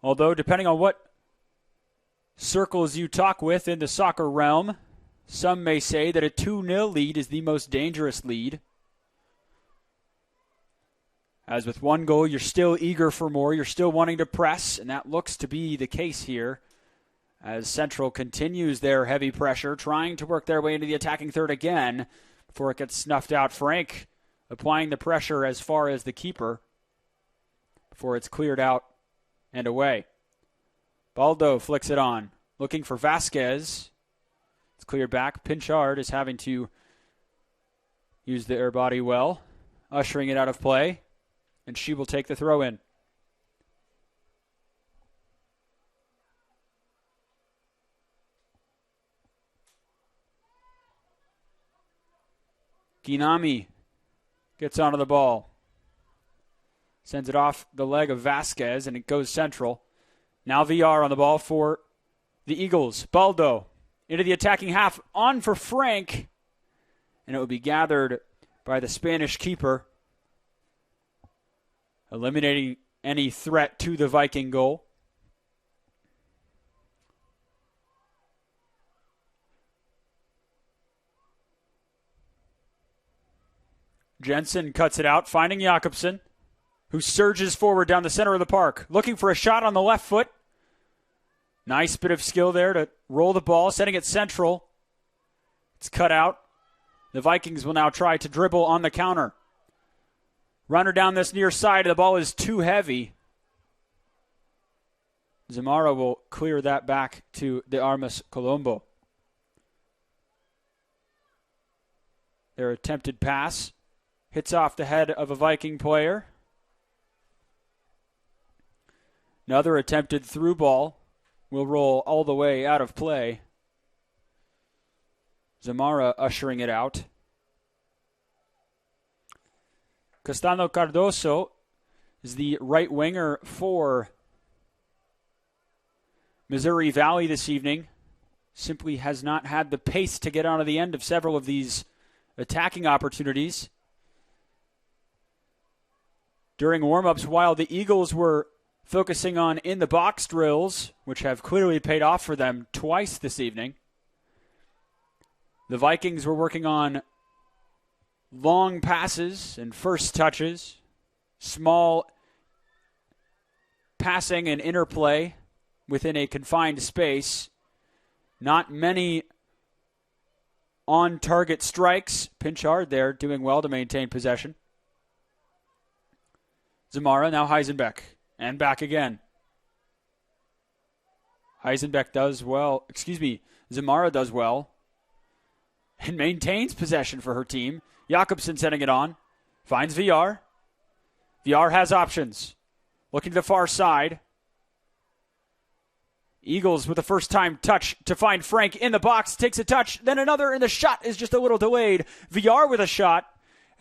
Although, depending on what circles you talk with in the soccer realm, some may say that a 2-0 lead is the most dangerous lead. As with one goal, you're still eager for more. You're still wanting to press, and that looks to be the case here as Central continues their heavy pressure, trying to work their way into the attacking third again before it gets snuffed out. Frank applying the pressure as far as the keeper before it's cleared out and away. Baldo flicks it on, looking for Vasquez. It's cleared back. Pinchard is having to use the air body well, ushering it out of play, and she will take the throw in. Ginami gets onto the ball. Sends it off the leg of Vasquez, and it goes Central. Now VR on the ball for the Eagles. Baldo into the attacking half, on for Frank, and it will be gathered by the Spanish keeper, eliminating any threat to the Viking goal. Jensen cuts it out, finding Jakobsen, who surges forward down the center of the park, looking for a shot on the left foot. Nice bit of skill there to roll the ball, setting it Central. It's cut out. The Vikings will now try to dribble on the counter. Runner down this near side. The ball is too heavy. Zamora will clear that back to the Armas Colombo. Their attempted pass hits off the head of a Viking player. Another attempted through ball will roll all the way out of play. Zamora ushering it out. Castano Cardoso is the right winger for Missouri Valley this evening. Simply has not had the pace to get onto the end of several of these attacking opportunities. During warm-ups, while the Eagles were focusing on in-the-box drills, which have clearly paid off for them twice this evening, the Vikings were working on long passes and first touches, small passing and interplay within a confined space. Not many on-target strikes. Pinchard there doing well to maintain possession. Zamora, now Heisenbeck. And back again. Heisenbeck does well. Zamora does well. And maintains possession for her team. Jakobsen setting it on. Finds VR. VR has options. Looking to the far side. Eagles with a first-time touch to find Frank in the box. Takes a touch. Then another, and the shot is just a little delayed. VR with a shot.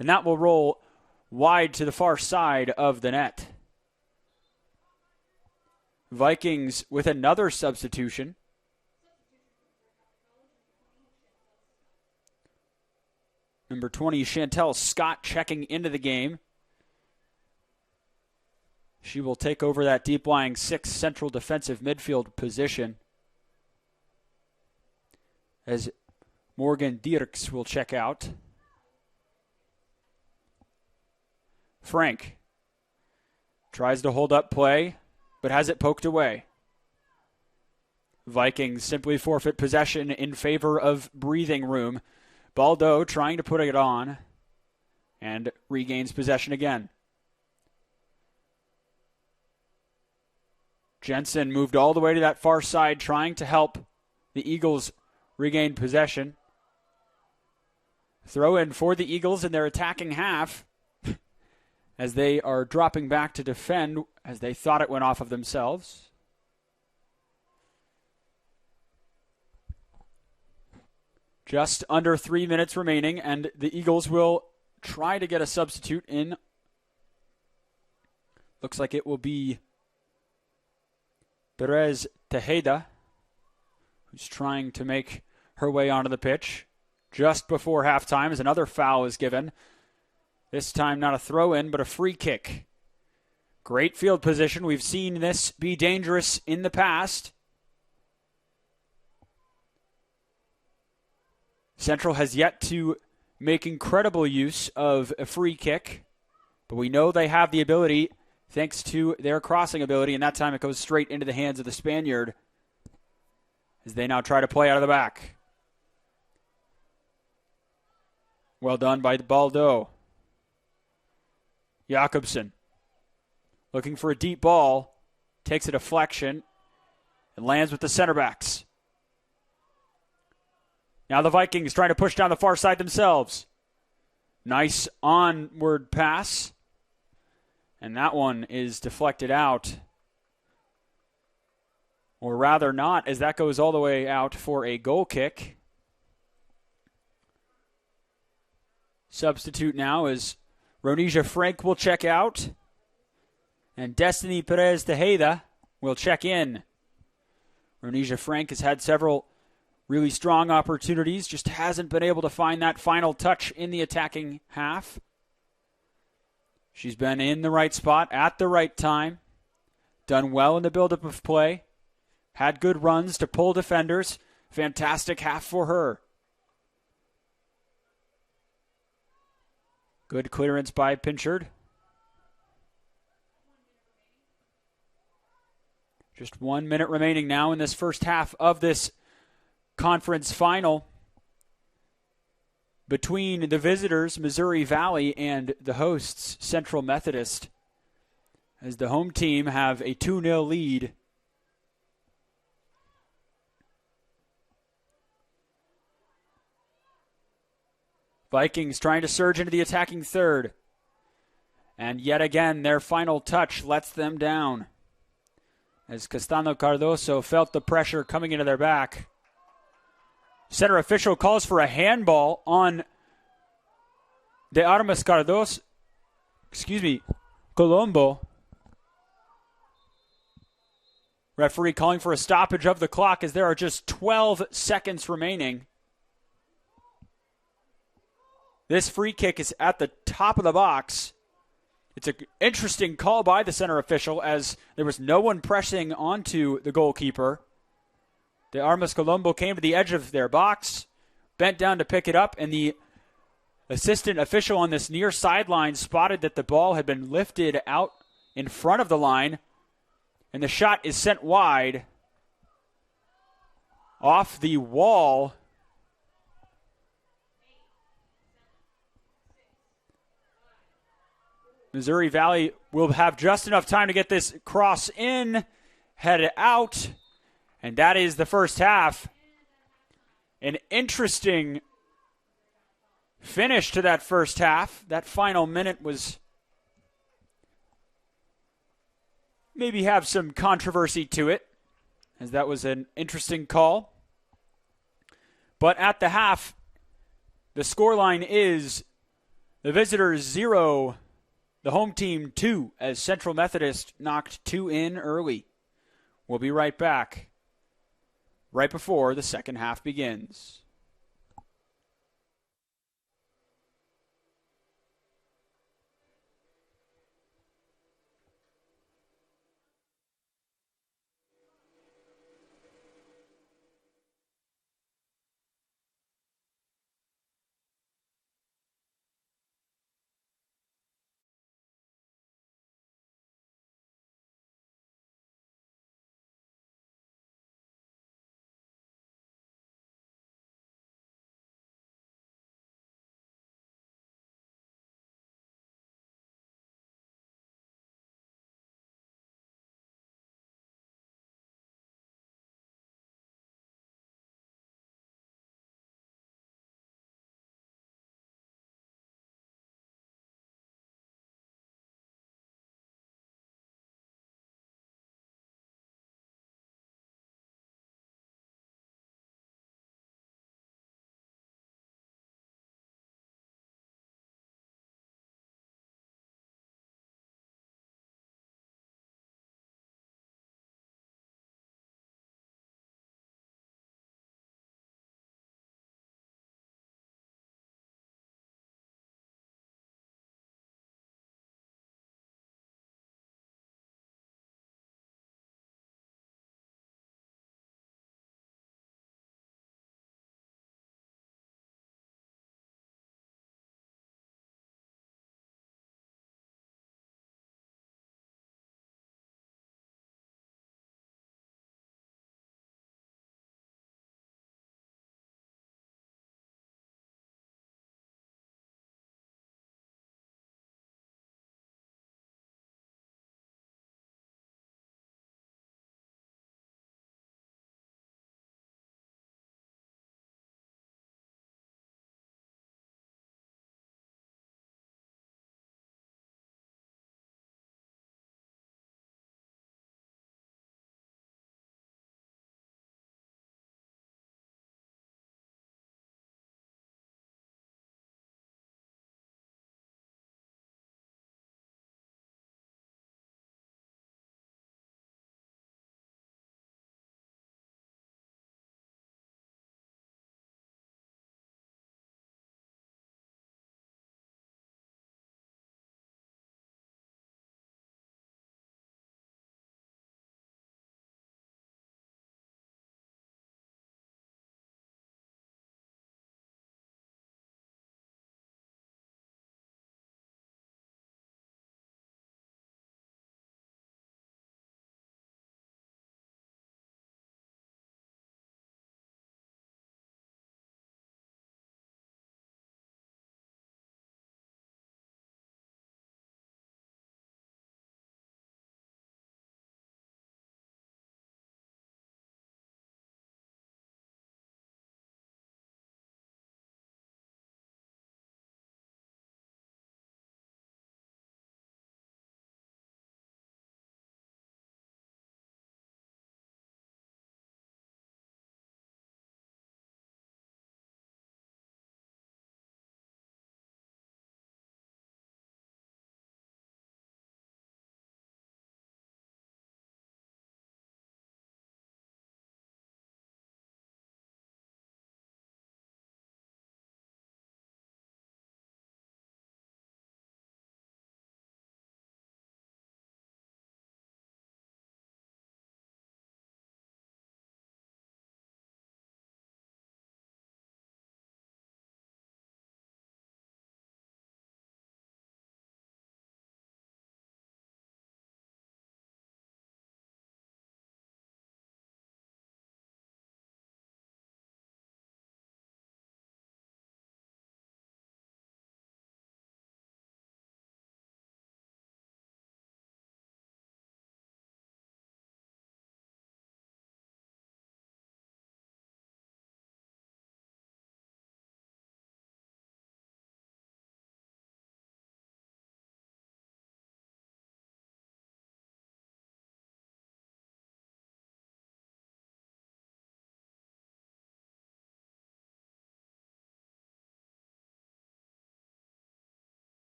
And that will roll wide to the far side of the net. Vikings with another substitution. Number 20, Chantel Scott checking into the game. She will take over that deep-lying 6th central defensive midfield position as Morgan Dierks will check out. Frank tries to hold up play, but has it poked away. Vikings simply forfeit possession in favor of breathing room. Baldo trying to put it on and regains possession again. Jensen moved all the way to that far side trying to help the Eagles regain possession. Throw in for the Eagles in their attacking half as they are dropping back to defend as they thought it went off of themselves. Just under 3 minutes remaining, and the Eagles will try to get a substitute in. Looks like it will be Perez Tejeda, who's trying to make her way onto the pitch. Just before halftime as another foul is given. This time not a throw-in, but a free kick. Great field position. We've seen this be dangerous in the past. Central has yet to make incredible use of a free kick, but we know they have the ability thanks to their crossing ability, and that time it goes straight into the hands of the Spaniard as they now try to play out of the back. Well done by Baldo. Jakobsen looking for a deep ball, takes a deflection, and lands with the center backs. Now the Vikings trying to push down the far side themselves. Nice onward pass. And that one is deflected out. Or rather not, as that goes all the way out for a goal kick. Substitute now is Ronija Frank will check out. And Destiny Perez Tejeda will check in. Ronija Frank has had several really strong opportunities, just hasn't been able to find that final touch in the attacking half. She's been in the right spot at the right time, done well in the buildup of play, had good runs to pull defenders. Fantastic half for her. Good clearance by Pinchard. Just 1 minute remaining now in this first half of this conference final between the visitors, Missouri Valley, and the hosts, Central Methodist, as the home team have a 2-0 lead. Vikings trying to surge into the attacking third. And yet again, their final touch lets them down, as Castano Cardoso felt the pressure coming into their back. Center official calls for a handball on De Armas Cardoso. Colombo. Referee calling for a stoppage of the clock as there are just 12 seconds remaining. This free kick is at the top of the box. It's an interesting call by the center official as there was no one pressing onto the goalkeeper. De Armas Colombo came to the edge of their box, bent down to pick it up, and the assistant official on this near sideline spotted that the ball had been lifted out in front of the line, and the shot is sent wide off the wall. Missouri Valley will have just enough time to get this cross in, head it out, and that is the first half. An interesting finish to that first half. That final minute was maybe have some controversy to it, as that was an interesting call. But at the half, the scoreline is the visitors 0, the home team 2, as Central Methodist knocked 2 in early. We'll be right back, right before the second half begins.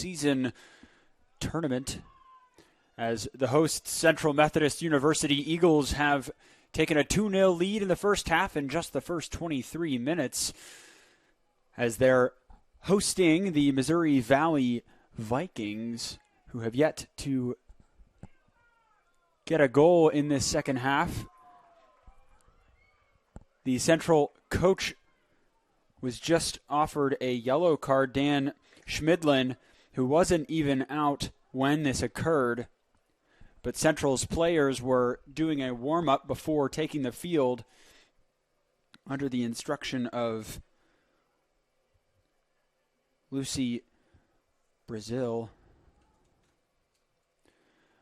postseason tournament, as the host Central Methodist University Eagles have taken a 2-0 lead in the first half in just the first 23 minutes, as they're hosting the Missouri Valley Vikings, who have yet to get a goal in this second half. The Central coach was just offered a yellow card, Dan Schmidlin, who wasn't even out when this occurred. But Central's players were doing a warm-up before taking the field under the instruction of Lucy Brazil.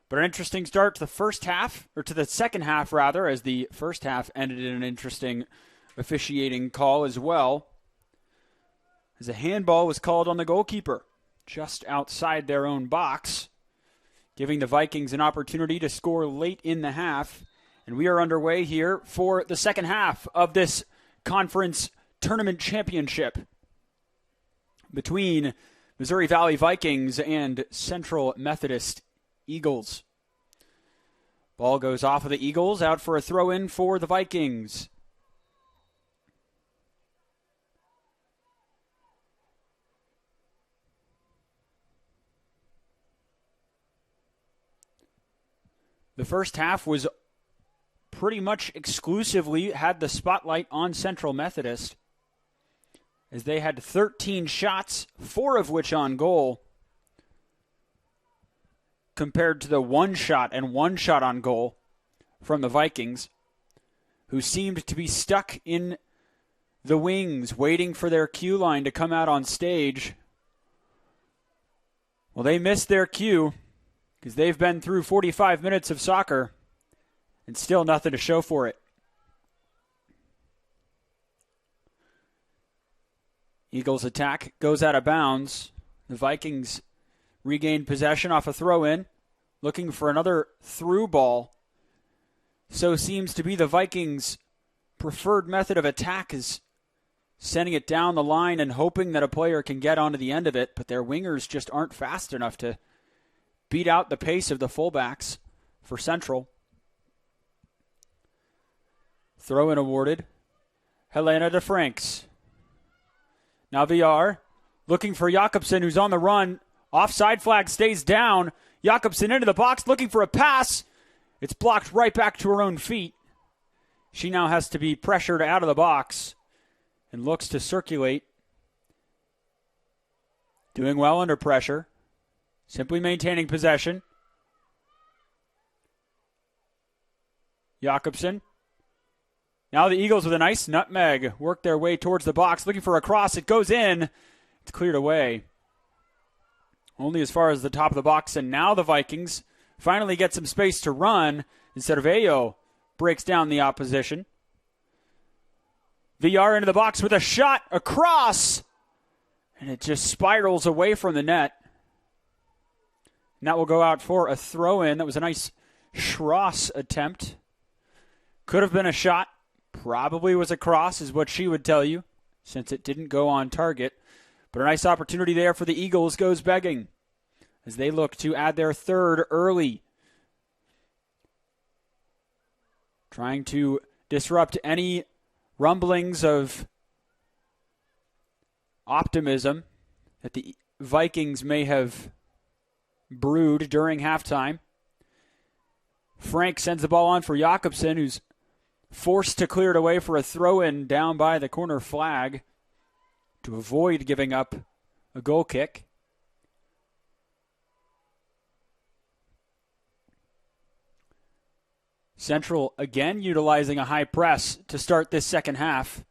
But an interesting start to the first half, or to the second half rather, as the first half ended in an interesting officiating call as well, as a handball was called on the goalkeeper just outside their own box, giving the Vikings an opportunity to score late in the half. And we are underway here for the second half of this conference tournament championship between Missouri Valley Vikings and Central Methodist Eagles. Ball goes off of the Eagles, out for a throw-in for the Vikings. The first half was pretty much exclusively had the spotlight on Central Methodist, as they had 13 shots, 4 of which on goal, compared to the 1 shot and 1 shot on goal from the Vikings, who seemed to be stuck in the wings, waiting for their cue line to come out on stage. Well, they missed their cue, because they've been through 45 minutes of soccer and still nothing to show for it. Eagles attack goes out of bounds. The Vikings regained possession off a throw-in, looking for another through ball. So seems to be the Vikings' preferred method of attack, is sending it down the line and hoping that a player can get onto the end of it, but their wingers just aren't fast enough to beat out the pace of the fullbacks for Central. Throw-in awarded. Helena DeFranks. Now VR looking for Jakobsen, who's on the run. Offside flag stays down. Jakobsen into the box looking for a pass. It's blocked right back to her own feet. She now has to be pressured out of the box and looks to circulate. Doing well under pressure. Simply maintaining possession. Jakobsen. Now the Eagles with a nice nutmeg work their way towards the box, looking for a cross. It goes in. It's cleared away. Only as far as the top of the box, and now the Vikings finally get some space to run instead of Ayo breaks down the opposition. VR into the box with a shot, a cross, and it just spirals away from the net. And that will go out for a throw-in. That was a nice Schross attempt. Could have been a shot. Probably was a cross, is what she would tell you, since it didn't go on target. But a nice opportunity there for the Eagles goes begging, as they look to add their third early. Trying to disrupt any rumblings of optimism that the Vikings may have brewed during halftime. Frank sends the ball on for Jakobsen, who's forced to clear it away for a throw-in down by the corner flag to avoid giving up a goal kick. Central again utilizing a high press to start this second half.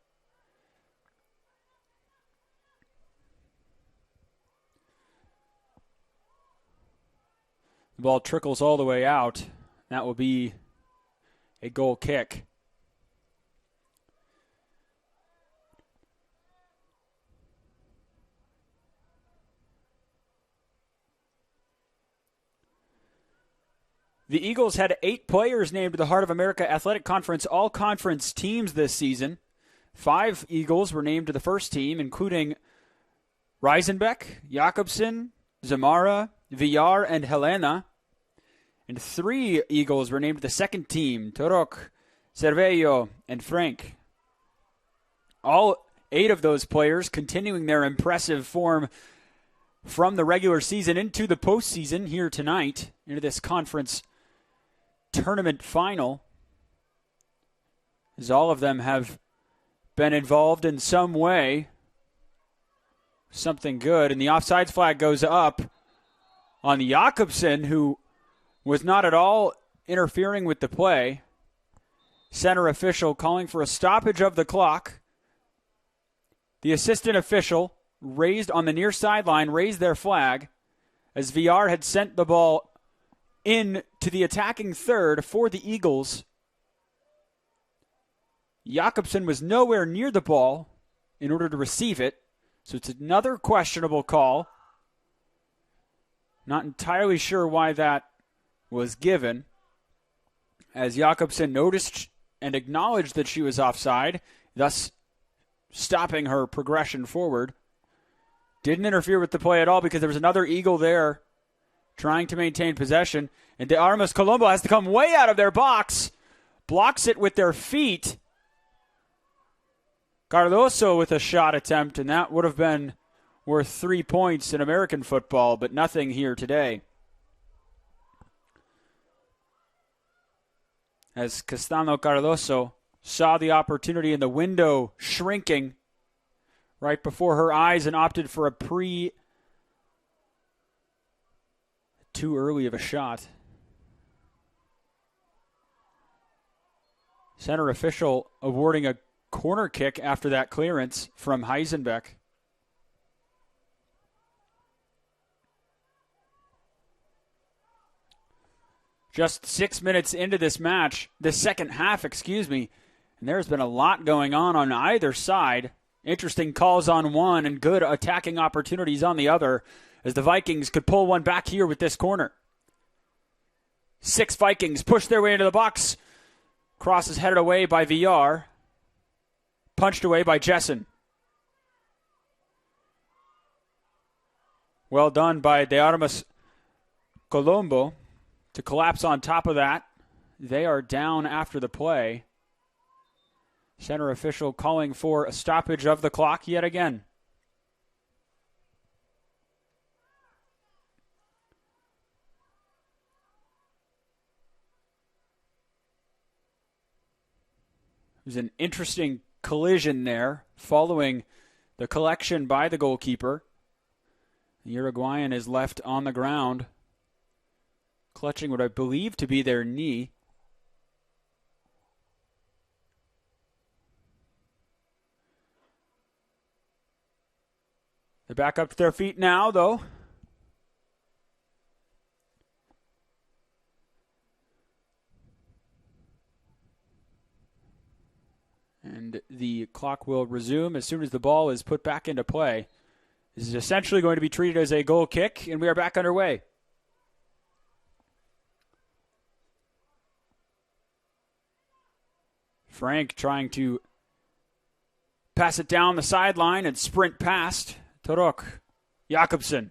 The ball trickles all the way out. That will be a goal kick. The Eagles had 8 players named to the Heart of America Athletic Conference All-Conference teams this season. 5 Eagles were named to the first team, including Reisenbeck, Jakobsen, Zamara, Villar, and Helena. And 3 Eagles were named to the second team, Torok, Cervello, and Frank. All 8 of those players continuing their impressive form from the regular season into the postseason here tonight, into this conference tournament final, as all of them have been involved in some way, something good. And the offsides flag goes up on Jakobsen, who was not at all interfering with the play. Center official calling for a stoppage of the clock. The assistant official raised on the near sideline, raised their flag as VR had sent the ball in to the attacking third for the Eagles. Jakobsen was nowhere near the ball in order to receive it, so it's another questionable call. Not entirely sure why that was given, as Jakobsen noticed and acknowledged that she was offside, thus stopping her progression forward. Didn't interfere with the play at all because there was another Eagle there trying to maintain possession. And De Armas Colombo has to come way out of their box. Blocks it with their feet. Cardoso with a shot attempt, and that would have been worth 3 points in American football, but nothing here today. As Castano Cardoso saw the opportunity in the window shrinking right before her eyes and opted for a too early of a shot. Center official awarding a corner kick after that clearance from Heisenbeck. Just 6 minutes into this match, the second half, and there's been a lot going on either side. Interesting calls on one and good attacking opportunities on the other, as the Vikings could pull one back here with this corner. 6 Vikings push their way into the box. Cross is headed away by VR. Punched away by Jessen. Well done by De Armas Colombo to collapse on top of that. They are down after the play. Center official calling for a stoppage of the clock yet again. It was an interesting collision there following the collection by the goalkeeper. The Uruguayan is left on the ground, clutching what I believe to be their knee. They're back up to their feet now, though. And the clock will resume as soon as the ball is put back into play. This is essentially going to be treated as a goal kick, and we are back underway. Frank trying to pass it down the sideline and sprint past Torok. Jakobsen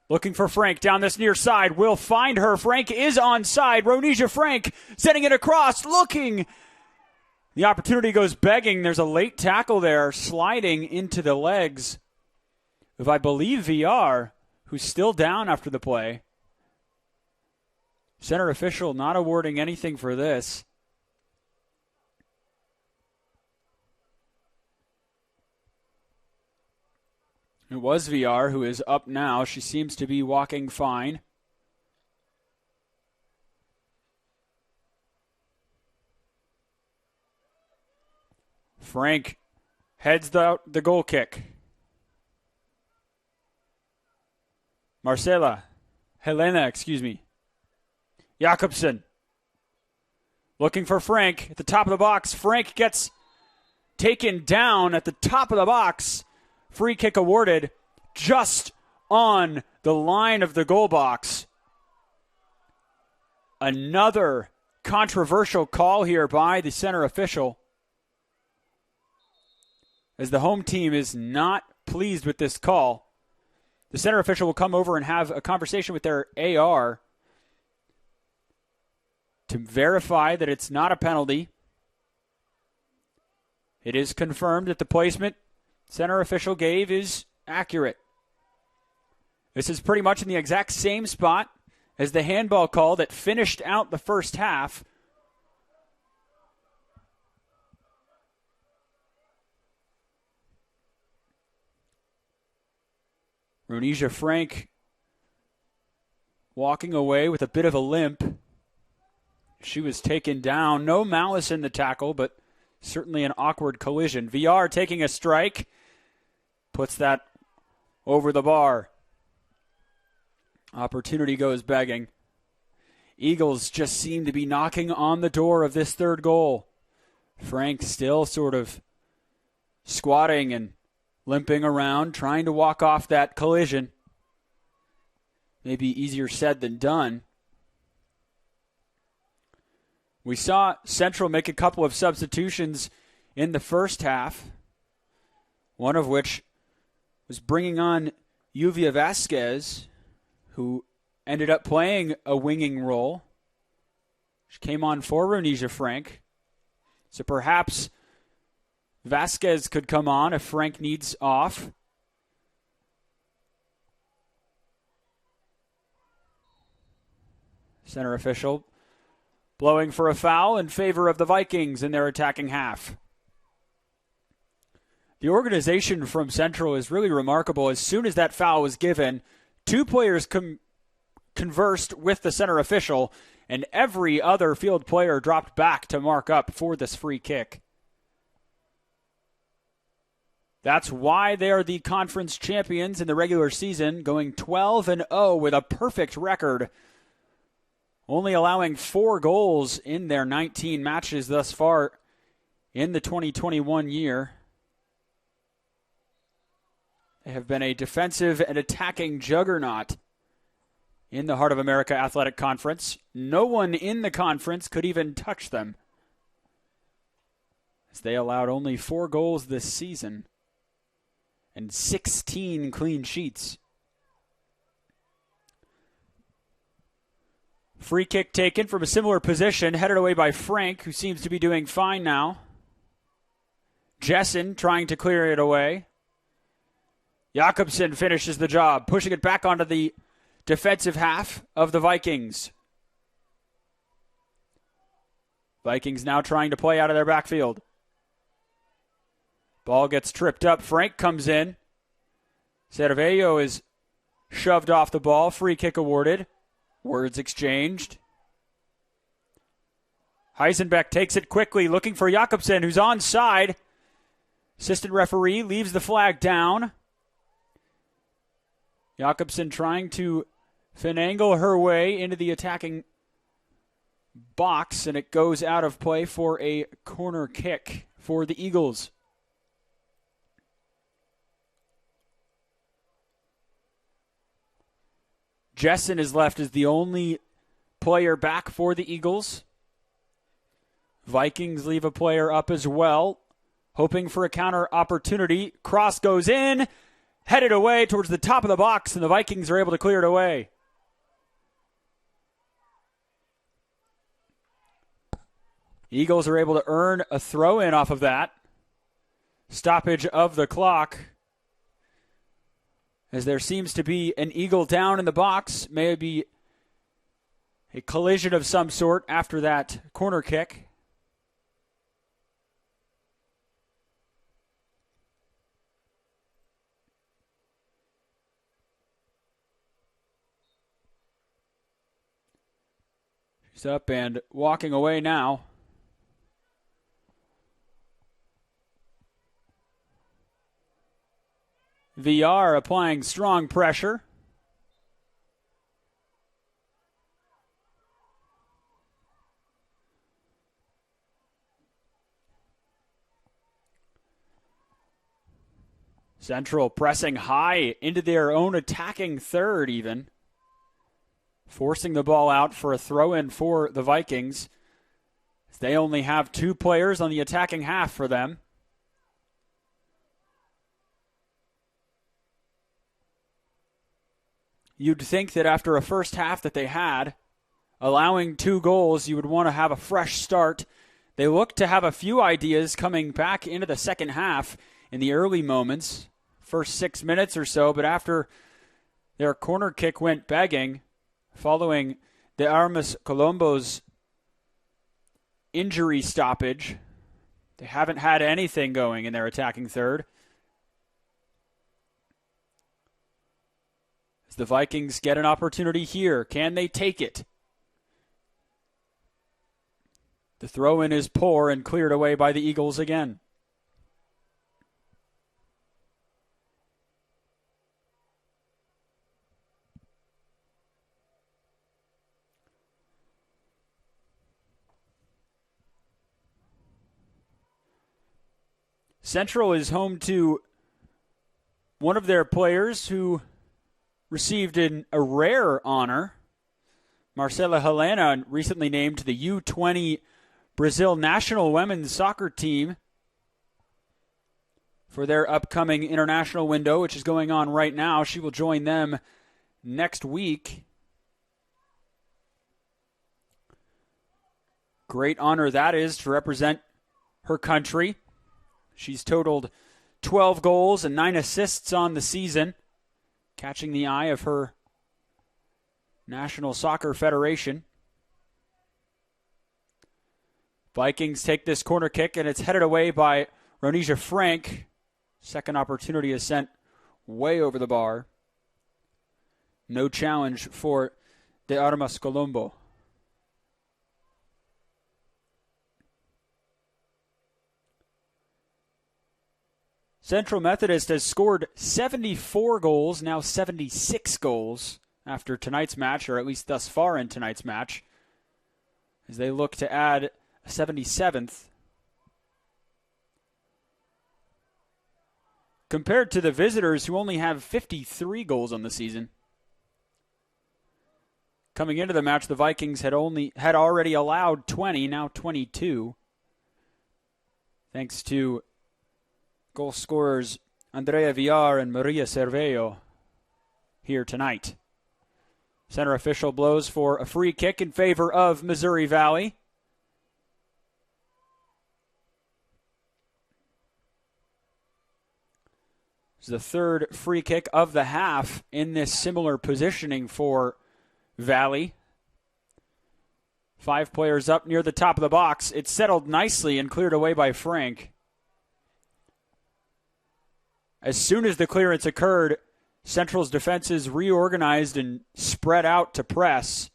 looking for Frank down this near side. Will find her. Frank is onside. Ronija Frank sending it across. Looking. The opportunity goes begging. There's a late tackle there, sliding into the legs of, I believe, VR, who's still down after the play. Center official not awarding anything for this. It was VR who is up now. She seems to be walking fine. Frank heads the goal kick. Helena. Jakobsen looking for Frank at the top of the box. Frank gets taken down at the top of the box. Free kick awarded just on the line of the goal box. Another controversial call here by the center official, as the home team is not pleased with this call. The center official will come over and have a conversation with their AR to verify that it's not a penalty. It is confirmed that the placement center official gave is accurate. This is pretty much in the exact same spot as the handball call that finished out the first half. Ronisia Frank walking away with a bit of a limp. She was taken down. No malice in the tackle, but certainly an awkward collision. VR taking a strike. Puts that over the bar. Opportunity goes begging. Eagles just seem to be knocking on the door of this third goal. Frank still sort of squatting and limping around, trying to walk off that collision. Maybe easier said than done. We saw Central make a couple of substitutions in the first half, one of which was bringing on Yuvia Vasquez, who ended up playing a winging role. She came on for Ronisia Frank. So perhaps Vasquez could come on if Frank needs off. Center official blowing for a foul in favor of the Vikings in their attacking half. The organization from Central is really remarkable. As soon as that foul was given, two players conversed with the center official, and every other field player dropped back to mark up for this free kick. That's why they are the conference champions in the regular season, going 12-0 with a perfect record, only allowing 4 goals in their 19 matches thus far in the 2021 year. They have been a defensive and attacking juggernaut in the Heart of America Athletic Conference. No one in the conference could even touch them, as they allowed only 4 goals this season and 16 clean sheets. Free kick taken from a similar position, headed away by Frank, who seems to be doing fine now. Jessen trying to clear it away. Jakobsen finishes the job, pushing it back onto the defensive half of the Vikings. Vikings now trying to play out of their backfield. Ball gets tripped up. Frank comes in. Cervello is shoved off the ball. Free kick awarded. Words exchanged. Heisenbeck takes it quickly, looking for Jakobsen, who's onside. Assistant referee leaves the flag down. Jakobsen trying to finagle her way into the attacking box, and it goes out of play for a corner kick for the Eagles. Jessen is left as the only player back for the Eagles. Vikings leave a player up as well, hoping for a counter opportunity. Cross goes in, headed away towards the top of the box, and the Vikings are able to clear it away. Eagles are able to earn a throw-in off of that. Stoppage of the clock, as there seems to be an Eagle down in the box. Maybe a collision of some sort after that corner kick. She's up and walking away now. VR applying strong pressure. Central pressing high into their own attacking third even. Forcing the ball out for a throw-in for the Vikings. They only have 2 players on the attacking half for them. you'd think that after a first half that they had, allowing 2 goals, you would want to have a fresh start. They looked to have a few ideas coming back into the second half in the early moments, first 6 minutes or so, but after their corner kick went begging, following the Armas Colombo's injury stoppage, they haven't had anything going in their attacking third. As the Vikings get an opportunity here, can they take it? The throw-in is poor and cleared away by the Eagles again. Central is home to one of their players who received a rare honor. Marcela Helena, recently named to the U20 Brazil national women's soccer team for their upcoming international window, which is going on right now. She will join them next week. Great honor that is to represent her country. She's totaled 12 goals and 9 assists on the season, catching the eye of her National Soccer Federation. Vikings take this corner kick, and it's headed away by Ronija Frank. Second opportunity is sent way over the bar. No challenge for De Armas Colombo. Central Methodist has scored 74 goals, now 76 goals after tonight's match, or at least thus far in tonight's match, as they look to add a 77th. Compared to the visitors, who only have 53 goals on the season. Coming into the match, the Vikings had already allowed 20, now 22, thanks to goal scorers Andrea Villar and Maria Cervello here tonight. Center official blows for a free kick in favor of Missouri Valley. It's the third free kick of the half in this similar positioning for Valley. 5 players up near the top of the box. It's settled nicely and cleared away by Frank. As soon as the clearance occurred, Central's defenses reorganized and spread out to press.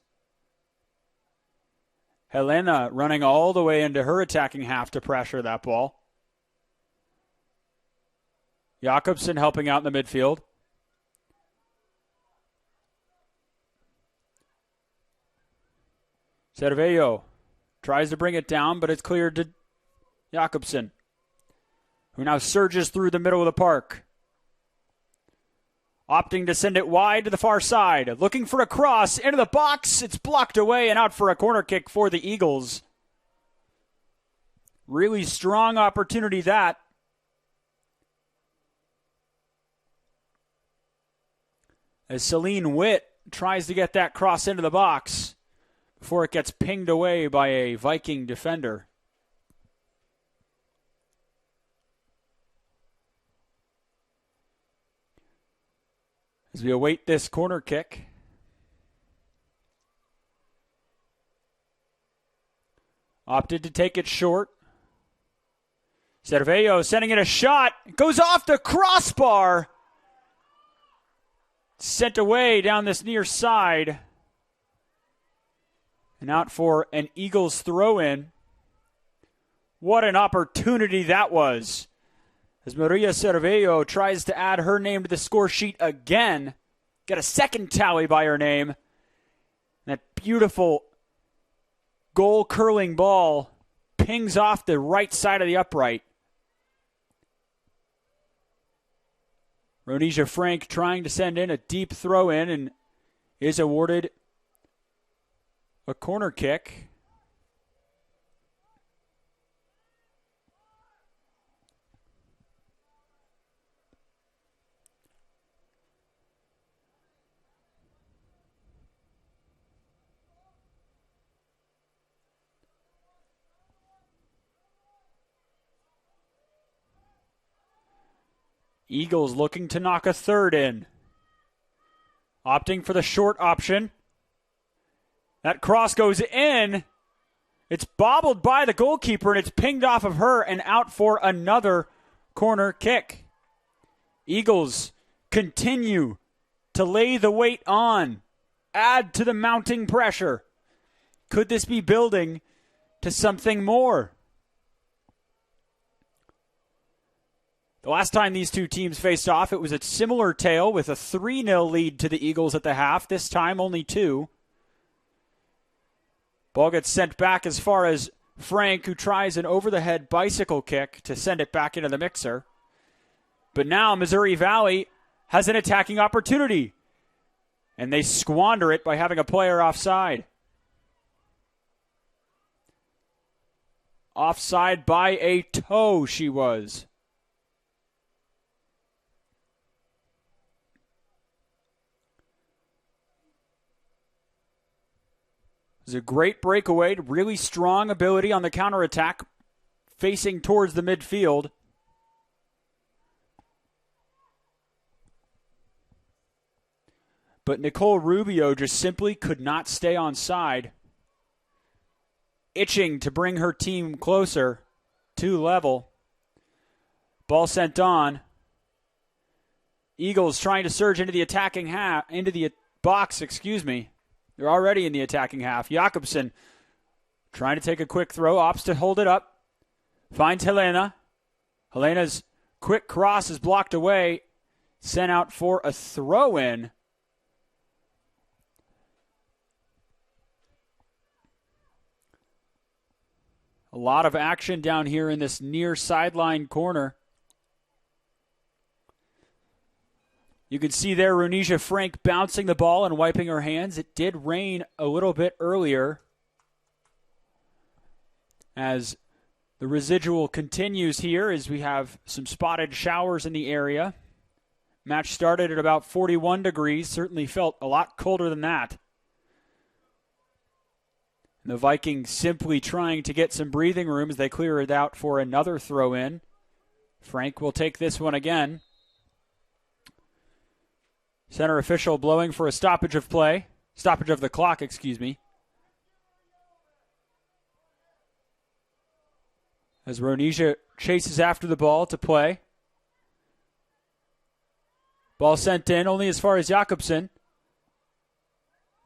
Helena running all the way into her attacking half to pressure that ball. Jakobsen helping out in the midfield. Cervello tries to bring it down, but it's cleared to Jakobsen, who now surges through the middle of the park. Opting to send it wide to the far side. Looking for a cross into the box. It's blocked away and out for a corner kick for the Eagles. Really strong opportunity that. As Celine Witt tries to get that cross into the box before it gets pinged away by a Viking defender. As we await this corner kick. Opted to take it short. Cervello sending it a shot. It goes off the crossbar. Sent away down this near side. And out for an Eagles throw-in. What an opportunity that was. As Maria Cervello tries to add her name to the score sheet again. Got a second tally by her name. That beautiful goal-curling ball pings off the right side of the upright. Ronija Frank trying to send in a deep throw-in and is awarded a corner kick. Eagles looking to knock a third in. Opting for the short option. That cross goes in. It's bobbled by the goalkeeper, and it's pinged off of her and out for another corner kick. Eagles continue to lay the weight on, add to the mounting pressure. Could this be building to something more? The last time these two teams faced off, it was a similar tale with a 3-0 lead to the Eagles at the half, this time only 2. Ball gets sent back as far as Frank, who tries an over-the-head bicycle kick to send it back into the mixer. But now Missouri Valley has an attacking opportunity, and they squander it by having a player offside. Offside by a toe, she was. It was a great breakaway, really strong ability on the counterattack, facing towards the midfield. But Nicole Rubio just simply could not stay on side, itching to bring her team closer to level. Ball sent on. Eagles trying to surge into the attacking half, into the box, They're already in the attacking half. Jakobsen trying to take a quick throw, opts to hold it up. Finds Helena. Helena's quick cross is blocked away. Sent out for a throw-in. A lot of action down here in this near sideline corner. You can see there Runisia Frank bouncing the ball and wiping her hands. It did rain a little bit earlier as the residual continues here as we have some spotted showers in the area. Match started at about 41 degrees. Certainly felt a lot colder than that. And the Vikings simply trying to get some breathing room as they clear it out for another throw-in. Frank will take this one again. Center official blowing for a stoppage of play. Stoppage of the clock, As Ronisia chases after the ball to play. Ball sent in only as far as Jakobsen.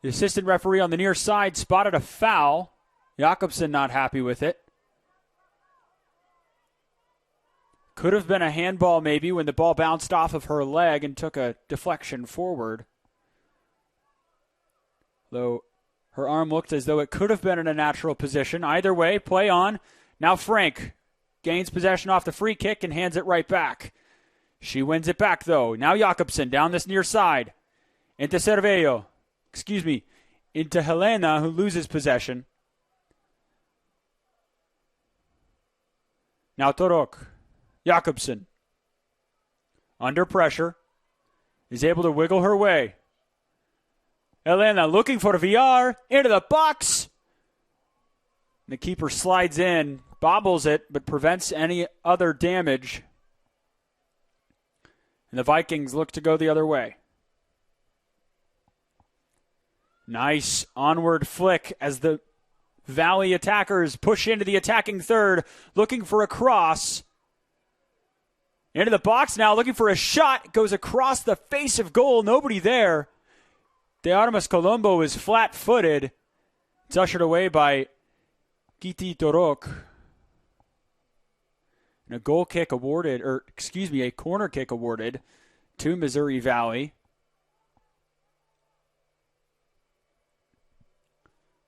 The assistant referee on the near side spotted a foul. Jakobsen not happy with it. Could have been a handball maybe when the ball bounced off of her leg and took a deflection forward. Though her arm looked as though it could have been in a natural position. Either way, play on. Now Frank gains possession off the free kick and hands it right back. She wins it back though. Now Jakobsen down this near side. Into Cervello. Into Helena, who loses possession. Now Torok. Jakobsen, under pressure, is able to wiggle her way. Elena looking for VR, into the box. The keeper slides in, bobbles it, but prevents any other damage. And the Vikings look to go the other way. Nice onward flick as the Valley attackers push into the attacking third, looking for a cross. Into the box now, looking for a shot. Goes across the face of goal. Nobody there. De Armas Colombo is flat-footed. It's ushered away by Kiti Torok. And a corner kick awarded to Missouri Valley.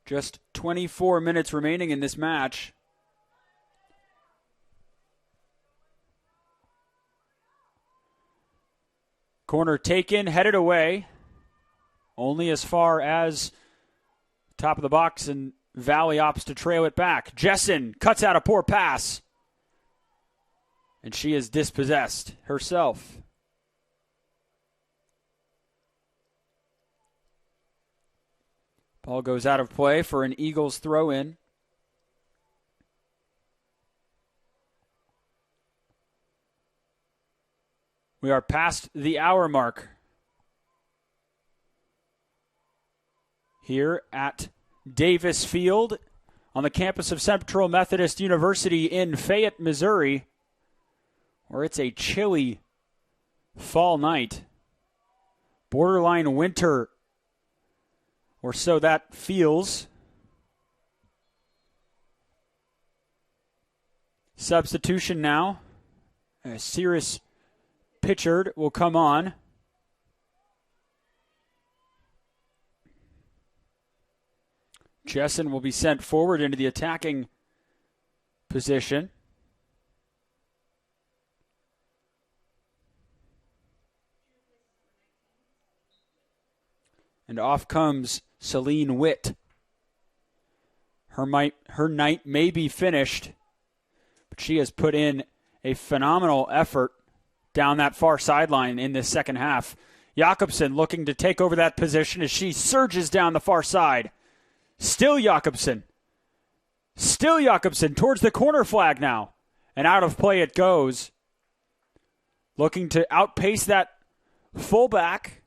Just 24 minutes remaining in this match. Corner taken, headed away. Only as far as top of the box, and Valley opts to trail it back. Jessen cuts out a poor pass. And she is dispossessed herself. Ball goes out of play for an Eagles throw-in. We are past the hour mark here at Davis Field on the campus of Central Methodist University in Fayette, Missouri, where it's a chilly fall night. Borderline winter, or so that feels. Substitution now. Cyrus Pitchard will come on. Jessen will be sent forward into the attacking position. And off comes Celine Witt. Her night may be finished, but she has put in a phenomenal effort down that far sideline in this second half. Jakobsen looking to take over that position as she surges down the far side. Still Jakobsen towards the corner flag now. And out of play it goes. Looking to outpace that fullback.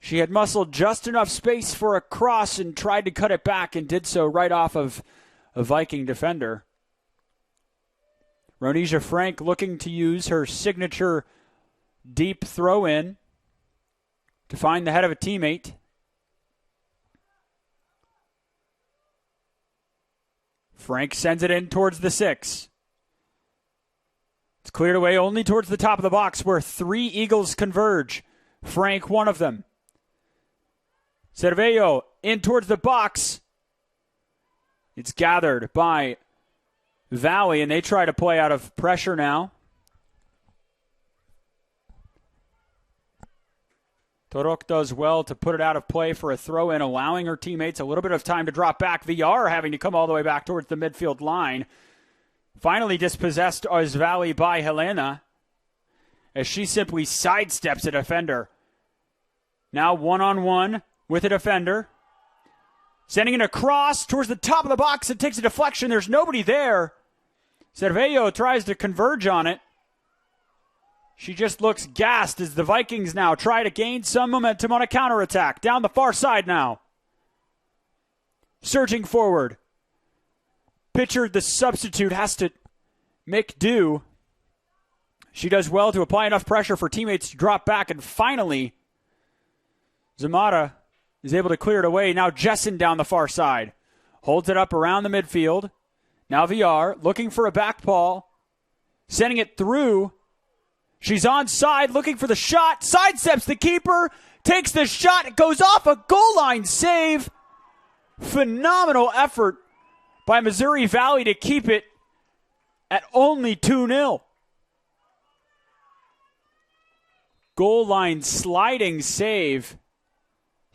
She had muscled just enough space for a cross and tried to cut it back and did so right off of a Viking defender. Ronisia Frank looking to use her signature deep throw-in to find the head of a teammate. Frank sends it in towards the 6. It's cleared away only towards the top of the box where 3 Eagles converge. Frank, one of them. Cervello in towards the box. It's gathered by Valley, and they try to play out of pressure now. Torok does well to put it out of play for a throw-in, allowing her teammates a little bit of time to drop back. VR having to come all the way back towards the midfield line. Finally dispossessed as Valley by Helena as she simply sidesteps a defender. Now one-on-one with a defender. Sending it across towards the top of the box. It takes a deflection. There's nobody there. Cervello tries to converge on it. She just looks gassed as the Vikings now try to gain some momentum on a counterattack. Down the far side now. Surging forward. Pitcher, the substitute, has to make do. She does well to apply enough pressure for teammates to drop back. And finally, Zamata is able to clear it away. Now Jessen down the far side. Holds it up around the midfield. Now VR looking for a back paw. Sending it through. She's onside looking for the shot. Sidesteps the keeper. Takes the shot. It goes off a goal line save. Phenomenal effort by Missouri Valley to keep it at only 2-0. Goal line sliding save.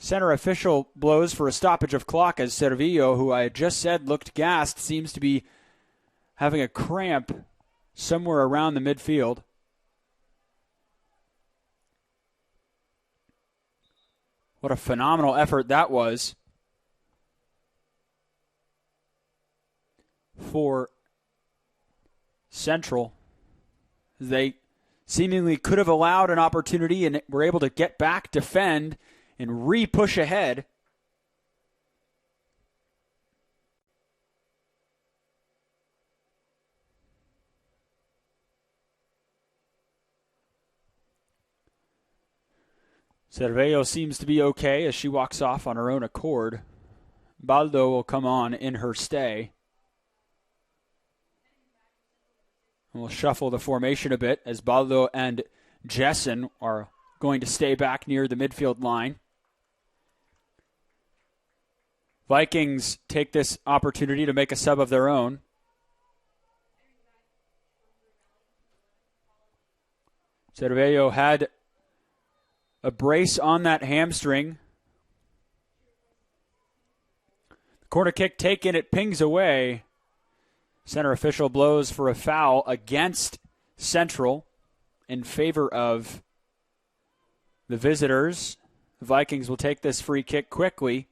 Center official blows for a stoppage of clock as Cervillo, who I had just said looked gassed, seems to be having a cramp somewhere around the midfield. What a phenomenal effort that was for Central. They seemingly could have allowed an opportunity and were able to get back, defend, and re-push ahead. Cervello seems to be okay as she walks off on her own accord. Baldo will come on in her stay. And we'll shuffle the formation a bit as Baldo and Jessen are going to stay back near the midfield line. Vikings take this opportunity to make a sub of their own. Cervello had a brace on that hamstring. Corner kick taken, it pings away. Center official blows for a foul against Central in favor of the visitors. The Vikings will take this free kick quickly,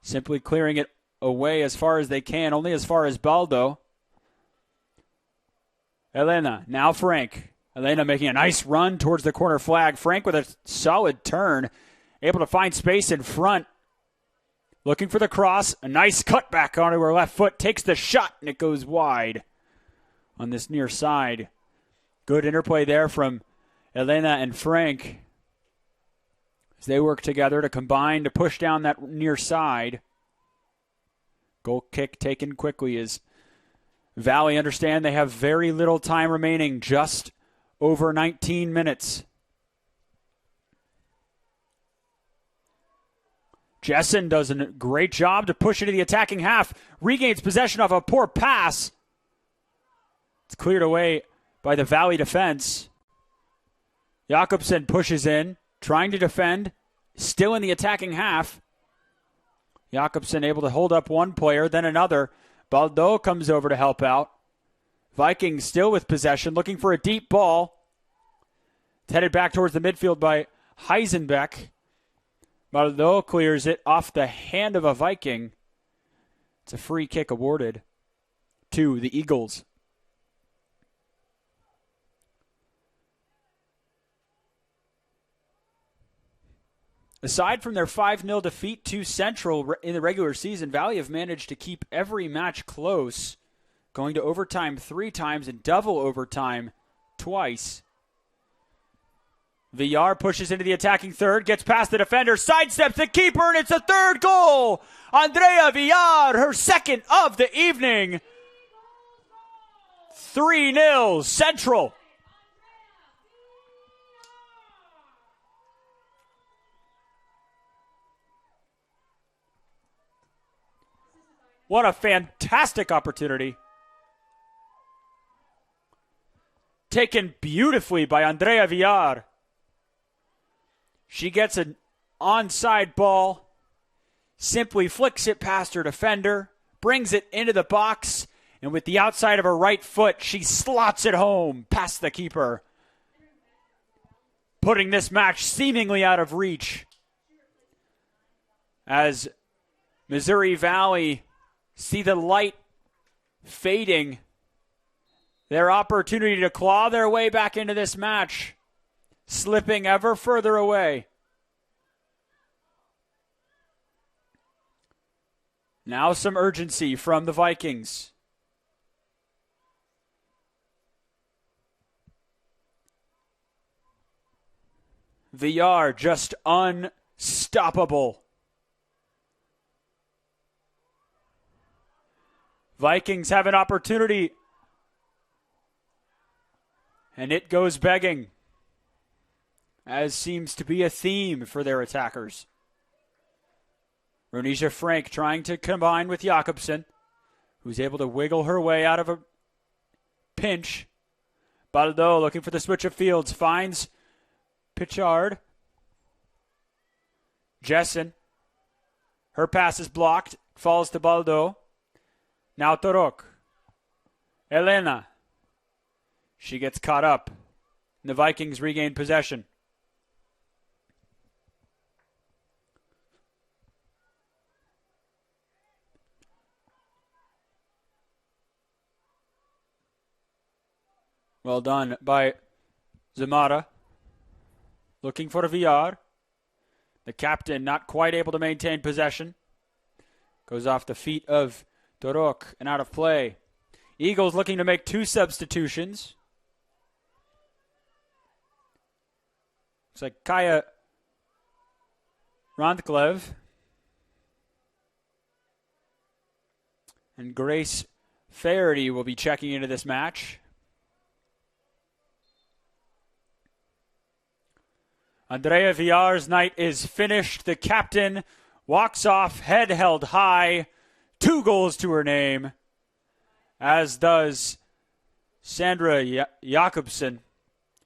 simply clearing it away as far as they can, only as far as Baldo. Elena, now Frank. Elena making a nice run towards the corner flag. Frank with a solid turn, able to find space in front. Looking for the cross. A nice cutback onto her left foot. Takes the shot, and it goes wide on this near side. Good interplay there from Elena and Frank as they work together to combine to push down that near side. Goal kick taken quickly as Valley understand they have very little time remaining, just over 19 minutes. Jessen does a great job to push into the attacking half. Regains possession off a poor pass. It's cleared away by the Valley defense. Jakobsen pushes in, trying to defend, still in the attacking half. Jakobsen able to hold up one player, then another. Baldo comes over to help out. Vikings still with possession, looking for a deep ball. It's headed back towards the midfield by Heisenbeck. Baldo clears it off the hand of a Viking. It's a free kick awarded to the Eagles. Aside from their 5-0 defeat to Central in the regular season, Valley have managed to keep every match close, going to overtime 3 times and double overtime twice. Villar pushes into the attacking third, gets past the defender, sidesteps the keeper, and it's a third goal! Andrea Villar, her second of the evening. 3-0 Central. What a fantastic opportunity. Taken beautifully by Andrea Villar. She gets an onside ball, simply flicks it past her defender, brings it into the box, and with the outside of her right foot, she slots it home past the keeper, putting this match seemingly out of reach. As Missouri Valley see the light fading, their opportunity to claw their way back into this match slipping ever further away. Now some urgency from the Vikings. Villar just unstoppable. Vikings have an opportunity, and it goes begging, as seems to be a theme for their attackers. Ronisia Frank trying to combine with Jakobsen, who's able to wiggle her way out of a pinch. Baldo looking for the switch of fields, finds Pichard. Jessen, her pass is blocked, falls to Baldo. Now Torok. Elena. She gets caught up. The Vikings regain possession. Well done by Zamata. Looking for Villar. The captain not quite able to maintain possession. Goes off the feet of Torok and out of play. Eagles looking to make 2 substitutions. Looks like Kaya Rondklev and Grace Faherty will be checking into this match. Andrea Villar's night is finished. The captain walks off, head held high. 2 goals to her name, as does Sandra Jakobsen,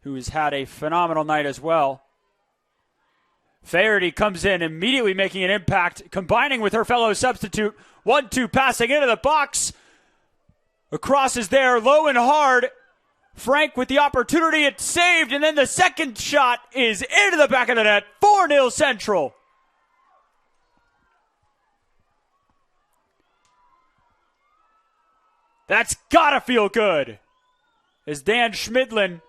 who has had a phenomenal night as well. Faherty comes in, immediately making an impact, combining with her fellow substitute. 1-2 passing into the box. A cross is there, low and hard. Frank with the opportunity, it's saved, and then the second shot is into the back of the net. 4-0 Central. That's gotta feel good. As Dan Schmidlin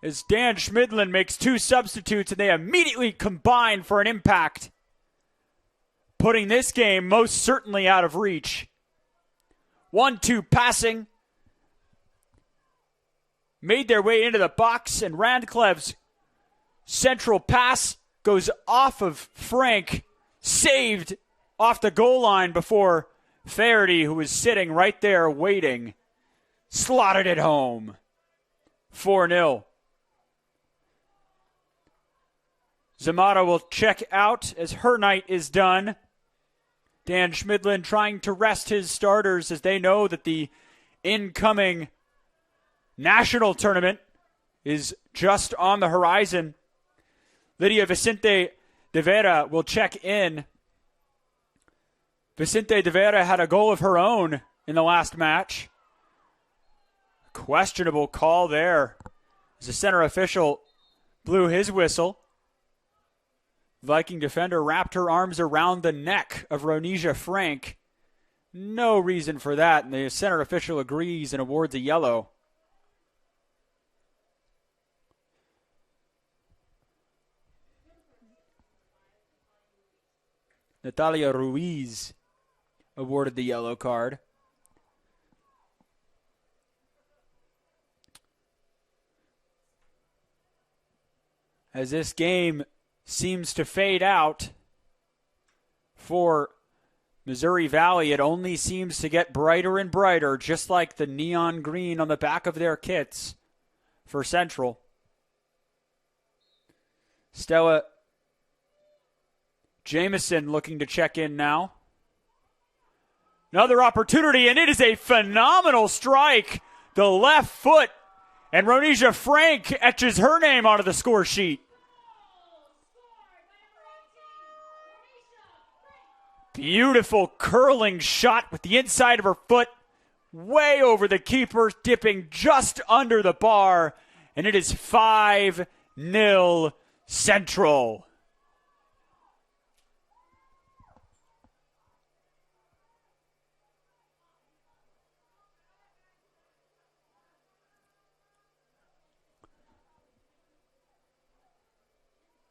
as Dan Schmidlin makes 2 substitutes and they immediately combine for an impact, putting this game most certainly out of reach. 1-2 passing. Made their way into the box, and Randklev's central pass goes off of Frank, saved off the goal line before Faraday, who was sitting right there waiting, slotted it home. 4-0. Zamata will check out as her night is done. Dan Schmidlin trying to rest his starters as they know that the incoming national tournament is just on the horizon. Lydia Vicente de Vera will check in. Vicente de Vera had a goal of her own in the last match. Questionable call there as the center official blew his whistle. Viking defender wrapped her arms around the neck of Ronisia Frank. No reason for that, and the center official agrees and awards a yellow. Natalia Ruiz awarded the yellow card. As this game seems to fade out for Missouri Valley, it only seems to get brighter and brighter, just like the neon green on the back of their kits for Central. Stella Jameson looking to check in now. Another opportunity, and it is a phenomenal strike. The left foot, and Ronisia Frank etches her name onto the score sheet. Beautiful curling shot with the inside of her foot, way over the keeper, dipping just under the bar, and it is 5-0 Central.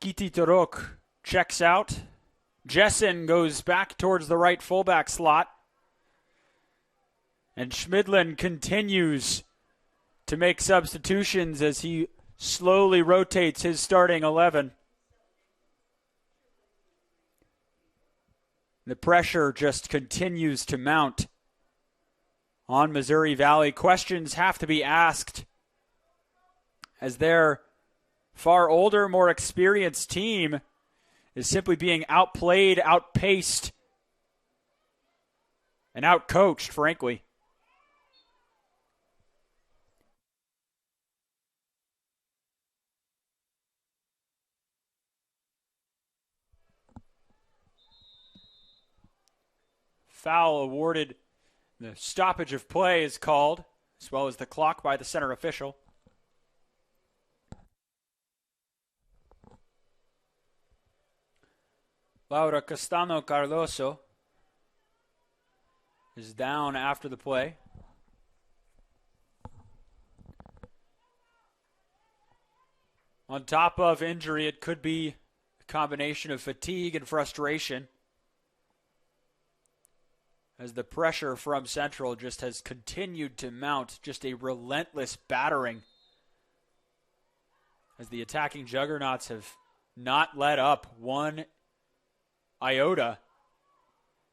Kiti Torok checks out. Jessen goes back towards the right fullback slot. And Schmidlin continues to make substitutions as he slowly rotates his starting 11. The pressure just continues to mount on Missouri Valley. Questions have to be asked as their far older, more experienced team is simply being outplayed, outpaced, and outcoached, frankly. Foul awarded. The stoppage of play is called, as well as the clock by the center official. Laura Castano Cardoso is down after the play. On top of injury, it could be a combination of fatigue and frustration, as the pressure from Central just has continued to mount, just a relentless battering, as the attacking juggernauts have not let up one iota.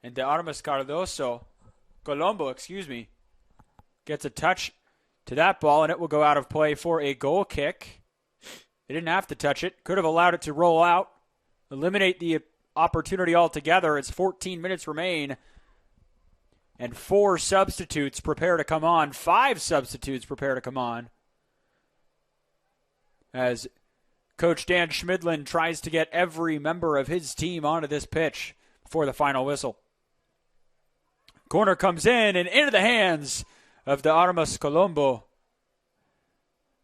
And De Armas Colombo, gets a touch to that ball, and it will go out of play for a goal kick. They didn't have to touch it. Could have allowed it to roll out, eliminate the opportunity altogether. It's 14 minutes remain, and 4 substitutes prepare to come on. 5 substitutes prepare to come on, as Coach Dan Schmidlin tries to get every member of his team onto this pitch before the final whistle. Corner comes in and into the hands of De Armas Colombo.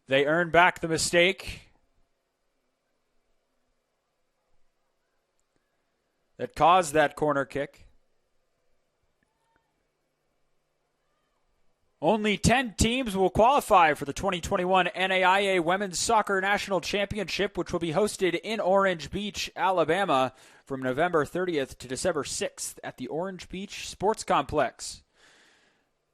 They earn back the mistake that caused that corner kick. Only 10 teams will qualify for the 2021 NAIA Women's Soccer National Championship, which will be hosted in Orange Beach, Alabama, from November 30th to December 6th at the Orange Beach Sports Complex.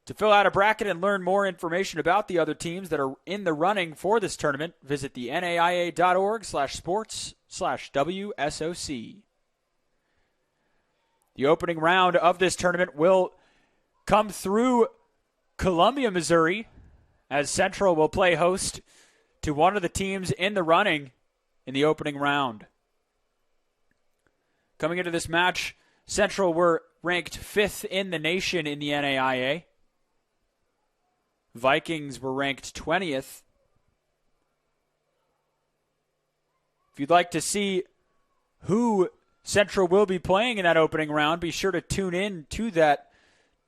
To fill out a bracket and learn more information about the other teams that are in the running for this tournament, visit the naia.org/sports/WSOC. The opening round of this tournament will come through Columbia, Missouri, as Central will play host to one of the teams in the running in the opening round. Coming into this match, Central were ranked 5th in the nation in the NAIA. Vikings were ranked 20th. If you'd like to see who Central will be playing in that opening round, be sure to tune in to that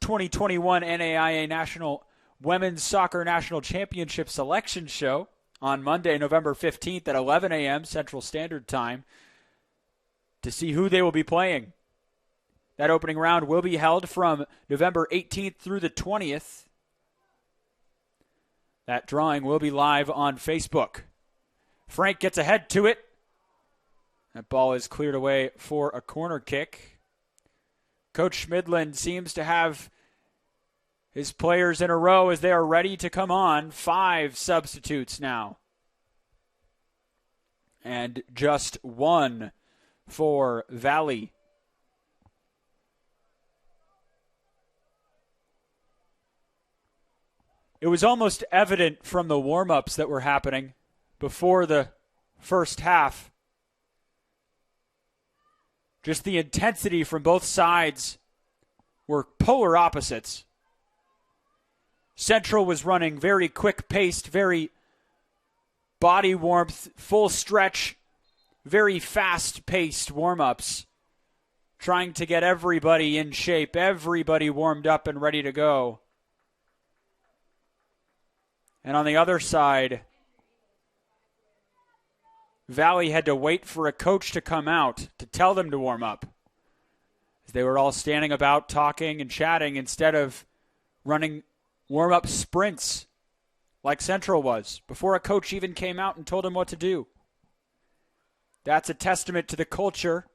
2021 NAIA National Women's Soccer National Championship Selection Show on Monday, November 15th at 11 a.m. Central Standard Time to see who they will be playing. That opening round will be held from November 18th through the 20th. That drawing will be live on Facebook. Frank gets ahead to it. That ball is cleared away for a corner kick. Coach Schmidlin seems to have his players in a row as they are ready to come on. 5 substitutes now. And just 1 for Valley. It was almost evident from the warm-ups that were happening before the first half. Just the intensity from both sides were polar opposites. Central was running very quick-paced, very body warmth, full stretch, very fast-paced warm-ups, trying to get everybody in shape, everybody warmed up and ready to go. And on the other side, Valley had to wait for a coach to come out to tell them to warm up. They were all standing about talking and chatting instead of running warm-up sprints like Central was before a coach even came out and told them what to do. That's a testament to the culture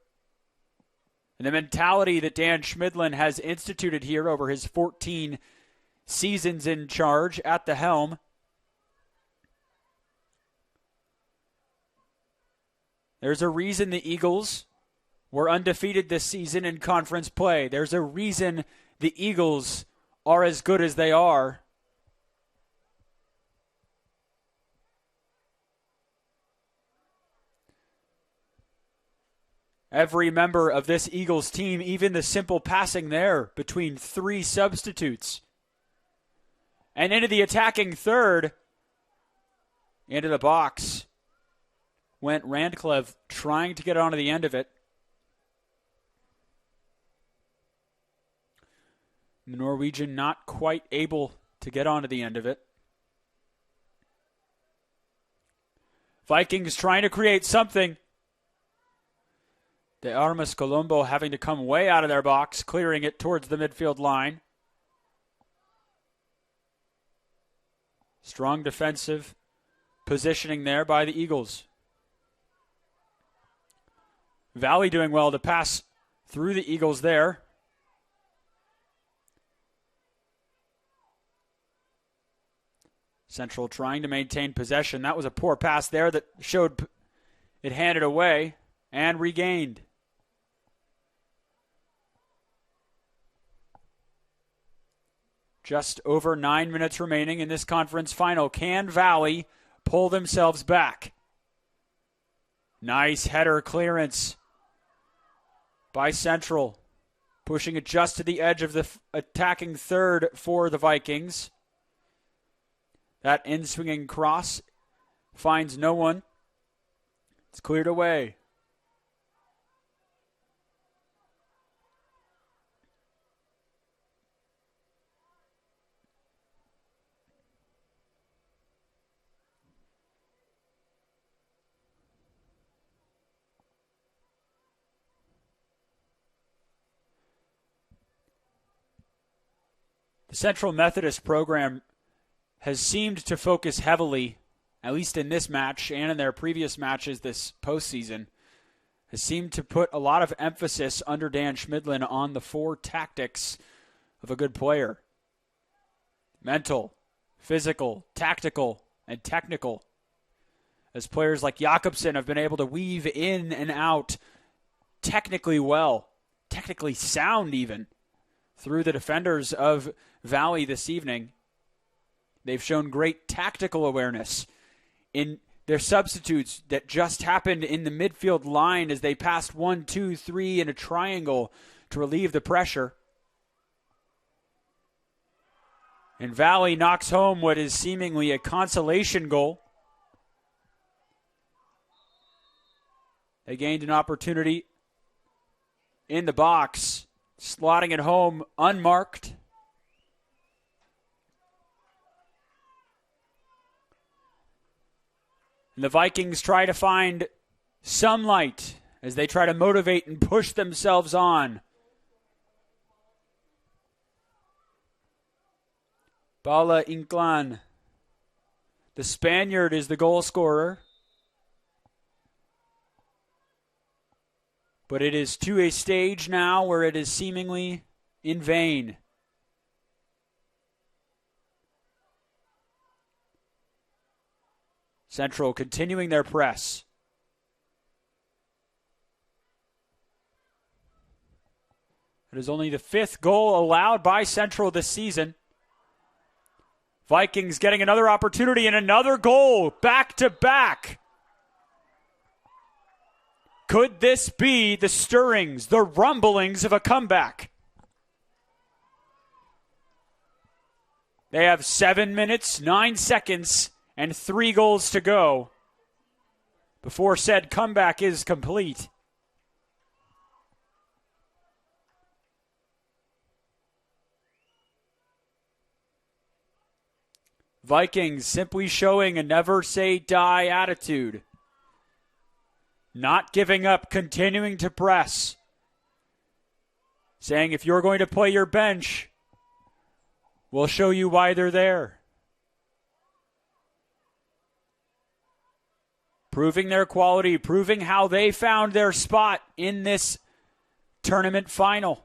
and the mentality that Dan Schmidlin has instituted here over his 14 seasons in charge at the helm. There's a reason the Eagles were undefeated this season in conference play. There's a reason the Eagles are as good as they are. Every member of this Eagles team, even the simple passing there between 3 substitutes. And into the attacking third, into the box, went Randcliffe trying to get onto the end of it. The Norwegian not quite able to get onto the end of it. Vikings trying to create something. De Armas Colombo having to come way out of their box, clearing it towards the midfield line. Strong defensive positioning there by the Eagles. Valley doing well to pass through the Eagles there. Central trying to maintain possession. That was a poor pass there that showed it handed away and regained. Just over 9 minutes remaining in this conference final. Can Valley pull themselves back? Nice header clearance by Central, pushing it just to the edge of the attacking third for the Vikings. That in-swinging cross finds no one. It's cleared away. The Central Methodist program has seemed to focus heavily, at least in this match and in their previous matches this postseason, has seemed to put a lot of emphasis under Dan Schmidlin on the 4 tactics of a good player. Mental, physical, tactical, and technical. As players like Jakobsen have been able to weave in and out technically well, technically sound even, through the defenders of Valley this evening. They've shown great tactical awareness in their substitutes that just happened in the midfield line as they passed 1, 2, 3 in a triangle to relieve the pressure. And Valley knocks home what is seemingly a consolation goal. They gained an opportunity in the box, slotting it home unmarked. And the Vikings try to find some light as they try to motivate and push themselves on. Bala Inclán, the Spaniard, is the goal scorer. But it is to a stage now where it is seemingly in vain. Central continuing their press. It is only the 5th goal allowed by Central this season. Vikings getting another opportunity and another goal back to back. Could this be the stirrings, the rumblings of a comeback? They have 7 minutes, 9 seconds, and 3 goals to go before said comeback is complete. Vikings simply showing a never say die attitude. Not giving up, continuing to press. Saying if you're going to play your bench, we'll show you why they're there. Proving their quality, proving how they found their spot in this tournament final.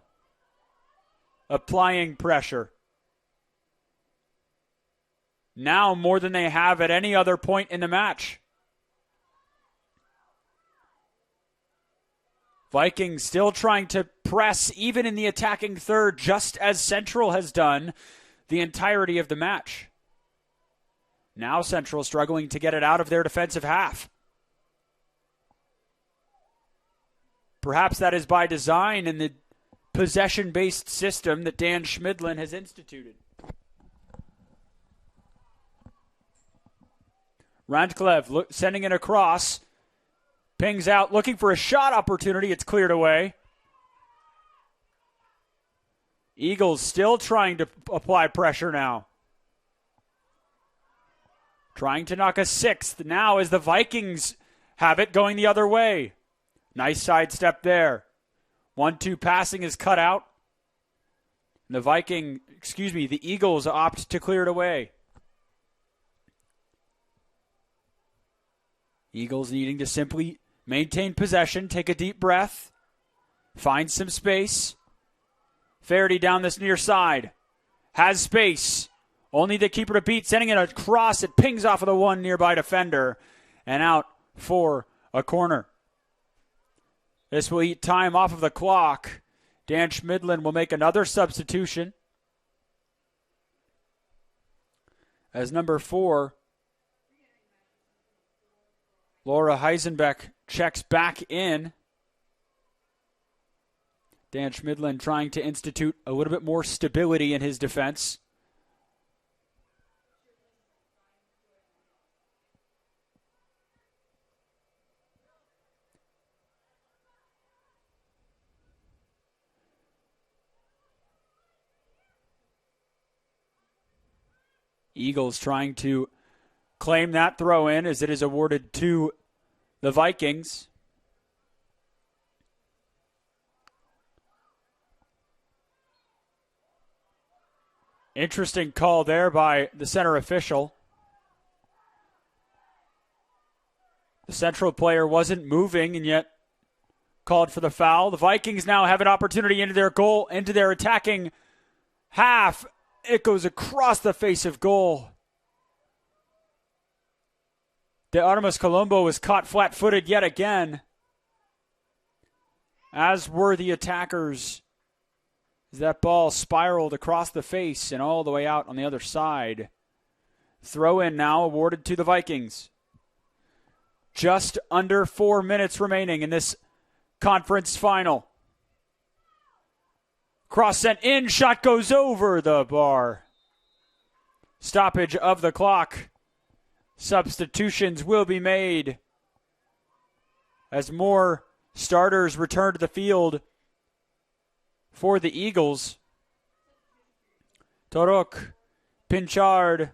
Applying pressure. Now more than they have at any other point in the match. Vikings still trying to press even in the attacking third, just as Central has done the entirety of the match. Now Central struggling to get it out of their defensive half. Perhaps that is by design in the possession-based system that Dan Schmidlin has instituted. Randklev sending it across. Pings out, looking for a shot opportunity. It's cleared away. Eagles still trying to apply pressure now. Trying to knock a 6th now as the Vikings have it going the other way. Nice sidestep there. 1-2 passing is cut out. The Eagles opt to clear it away. Eagles needing to simply maintain possession, take a deep breath, find some space. Faraday down this near side. Has space. Only the keeper to beat, sending it across. It pings off of the one nearby defender and out for a corner. This will eat time off of the clock. Dan Schmidlin will make another substitution as number 4, Laura Heisenbeck, checks back in. Dan Schmidlin trying to institute a little bit more stability in his defense. Eagles trying to claim that throw in as it is awarded to the Vikings. Interesting call there by the center official. The Central player wasn't moving and yet called for the foul. The Vikings now have an opportunity into their goal, into their attacking half. It goes across the face of goal. De Armas Colombo was caught flat-footed yet again, as were the attackers. As that ball spiraled across the face and all the way out on the other side. Throw in now awarded to the Vikings. Just under 4 minutes remaining in this conference final. Cross sent in, shot goes over the bar. Stoppage of the clock. Substitutions will be made as more starters return to the field for the Eagles. Torok, Pinchard,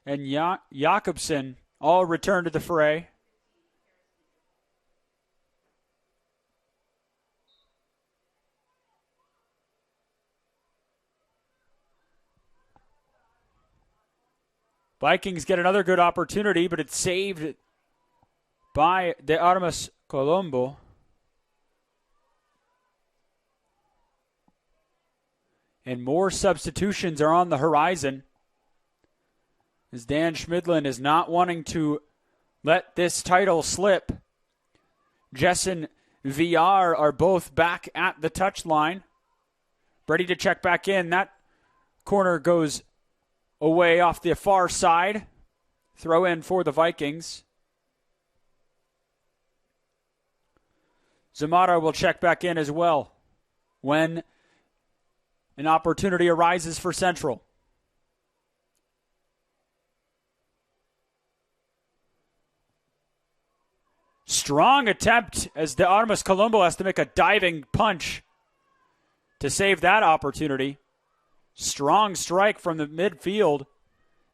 and Jakobsen all return to the fray. Vikings get another good opportunity, but it's saved by De Armas Colombo. And more substitutions are on the horizon, as Dan Schmidlin is not wanting to let this title slip. Jess and VR are both back at the touchline, ready to check back in. That corner goes away off the far side. Throw in for the Vikings. Zamara will check back in as well when an opportunity arises for Central. Strong attempt as De Armas Colombo has to make a diving punch to save that opportunity. Strong strike from the midfield.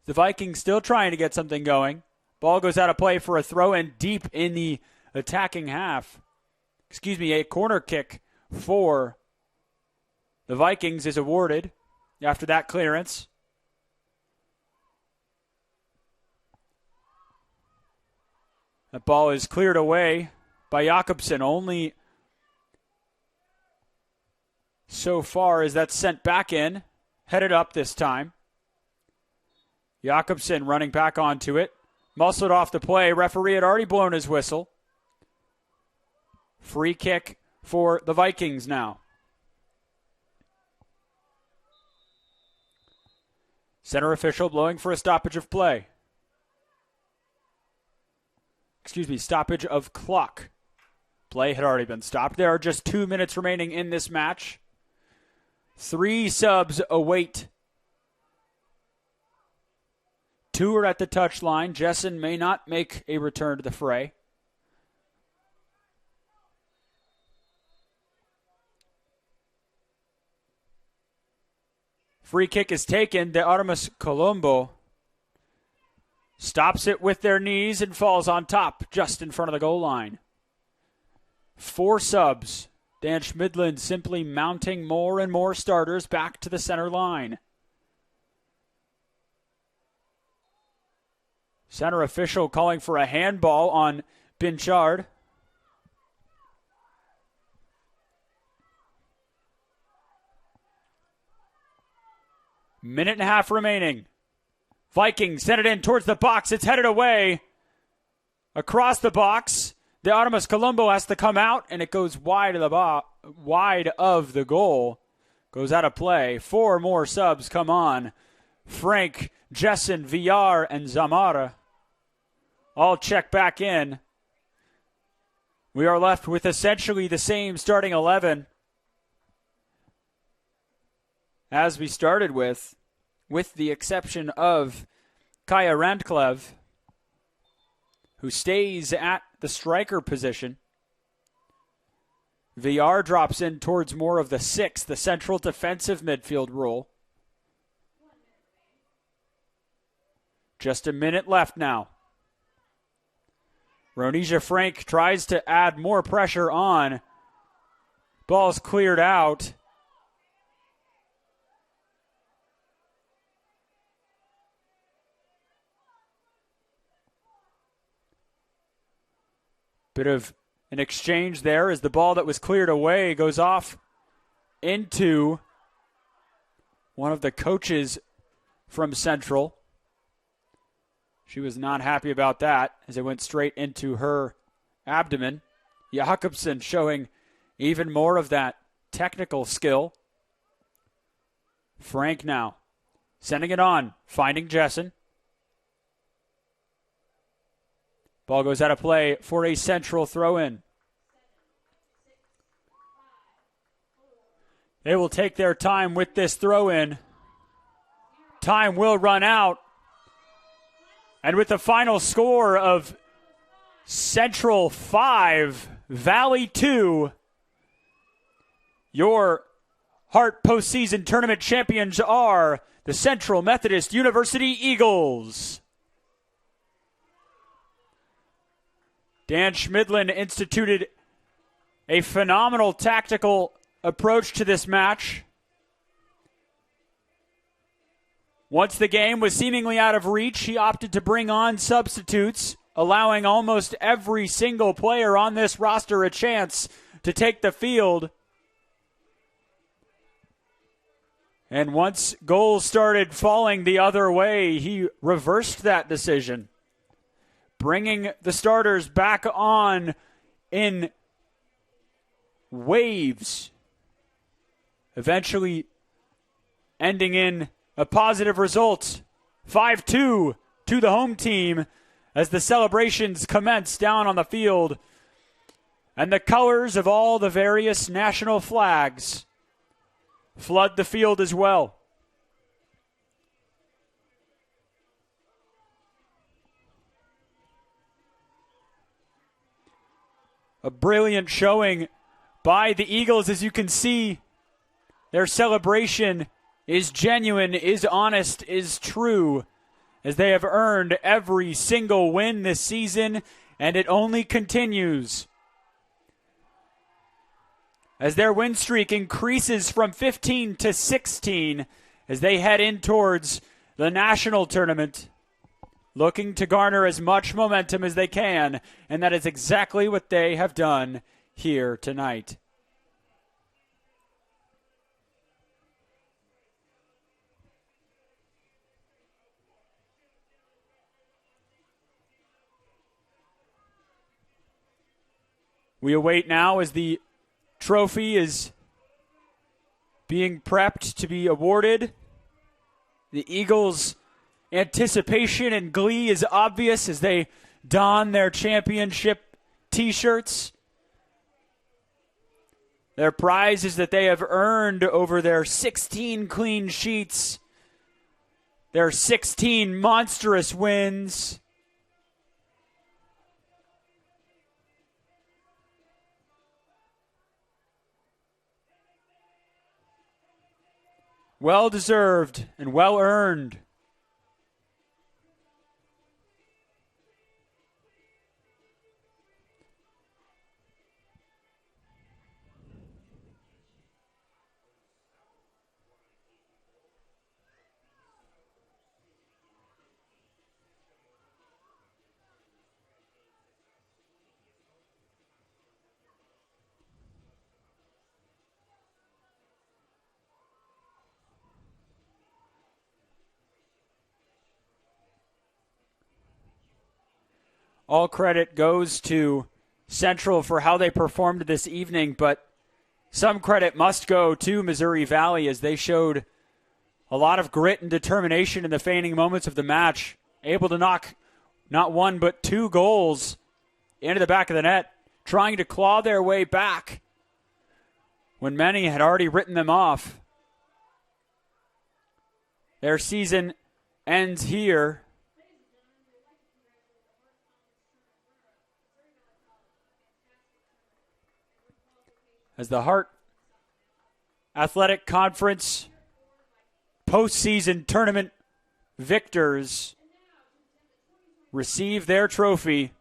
The Vikings still trying to get something going. Ball goes out of play for a throw-in deep in the attacking half. A corner kick for the Vikings is awarded after that clearance. That ball is cleared away by Jakobsen. Only so far as that's sent back in. Headed up this time. Jakobsen running back onto it. Muscled off the play. Referee had already blown his whistle. Free kick for the Vikings now. Center official blowing for a stoppage of play. Stoppage of clock. Play had already been stopped. There are just 2 minutes remaining in this match. 3 subs await. 2 are at the touchline. Jessen may not make a return to the fray. Free kick is taken. De Armas Colombo stops it with their knees and falls on top just in front of the goal line. 4 subs. Dan Schmidlin simply mounting more and more starters back to the center line. Center official calling for a handball on Pinchard. Minute and a half remaining. Vikings send it in towards the box. It's headed away. Across the box. De Armas Colombo has to come out, and it goes wide of the goal. Goes out of play. 4 more subs come on. Frank, Jessen, VR, and Zamara all check back in. We are left with essentially the same starting 11 as we started with the exception of Kaya Randklev, who stays at the striker position. VR drops in towards more of the 6, the central defensive midfield role. Just a minute left now. Ronija Frank tries to add more pressure on. Ball's cleared out. Bit of an exchange there as the ball that was cleared away goes off into one of the coaches from Central. She was not happy about that as it went straight into her abdomen. Jakobsen showing even more of that technical skill. Frank now sending it on, finding Jessen. Ball goes out of play for a Central throw-in. They will take their time with this throw-in. Time will run out. And with the final score of Central 5, Valley 2, your Hart postseason tournament champions are the Central Methodist University Eagles. Dan Schmidlin instituted a phenomenal tactical approach to this match. Once the game was seemingly out of reach, he opted to bring on substitutes, allowing almost every single player on this roster a chance to take the field. And once goals started falling the other way, he reversed that decision, bringing the starters back on in waves, eventually ending in a positive result, 5-2 to the home team as the celebrations commence down on the field and the colors of all the various national flags flood the field as well. A brilliant showing by the Eagles. As you can see, their celebration is genuine, is honest, is true, as they have earned every single win this season, and it only continues as their win streak increases from 15 to 16 as they head in towards the national tournament, looking to garner as much momentum as they can, and that is exactly what they have done here tonight. We await now as the trophy is being prepped to be awarded. The Eagles' anticipation and glee is obvious as they don their championship T-shirts. Their prizes that they have earned over their 16 clean sheets, their 16 monstrous wins. Well-deserved and well-earned. All credit goes to Central for how they performed this evening, but some credit must go to Missouri Valley as they showed a lot of grit and determination in the feigning moments of the match, able to knock not one but two goals into the back of the net, trying to claw their way back when many had already written them off. Their season ends here. As the Hart Athletic Conference postseason tournament victors receive their trophy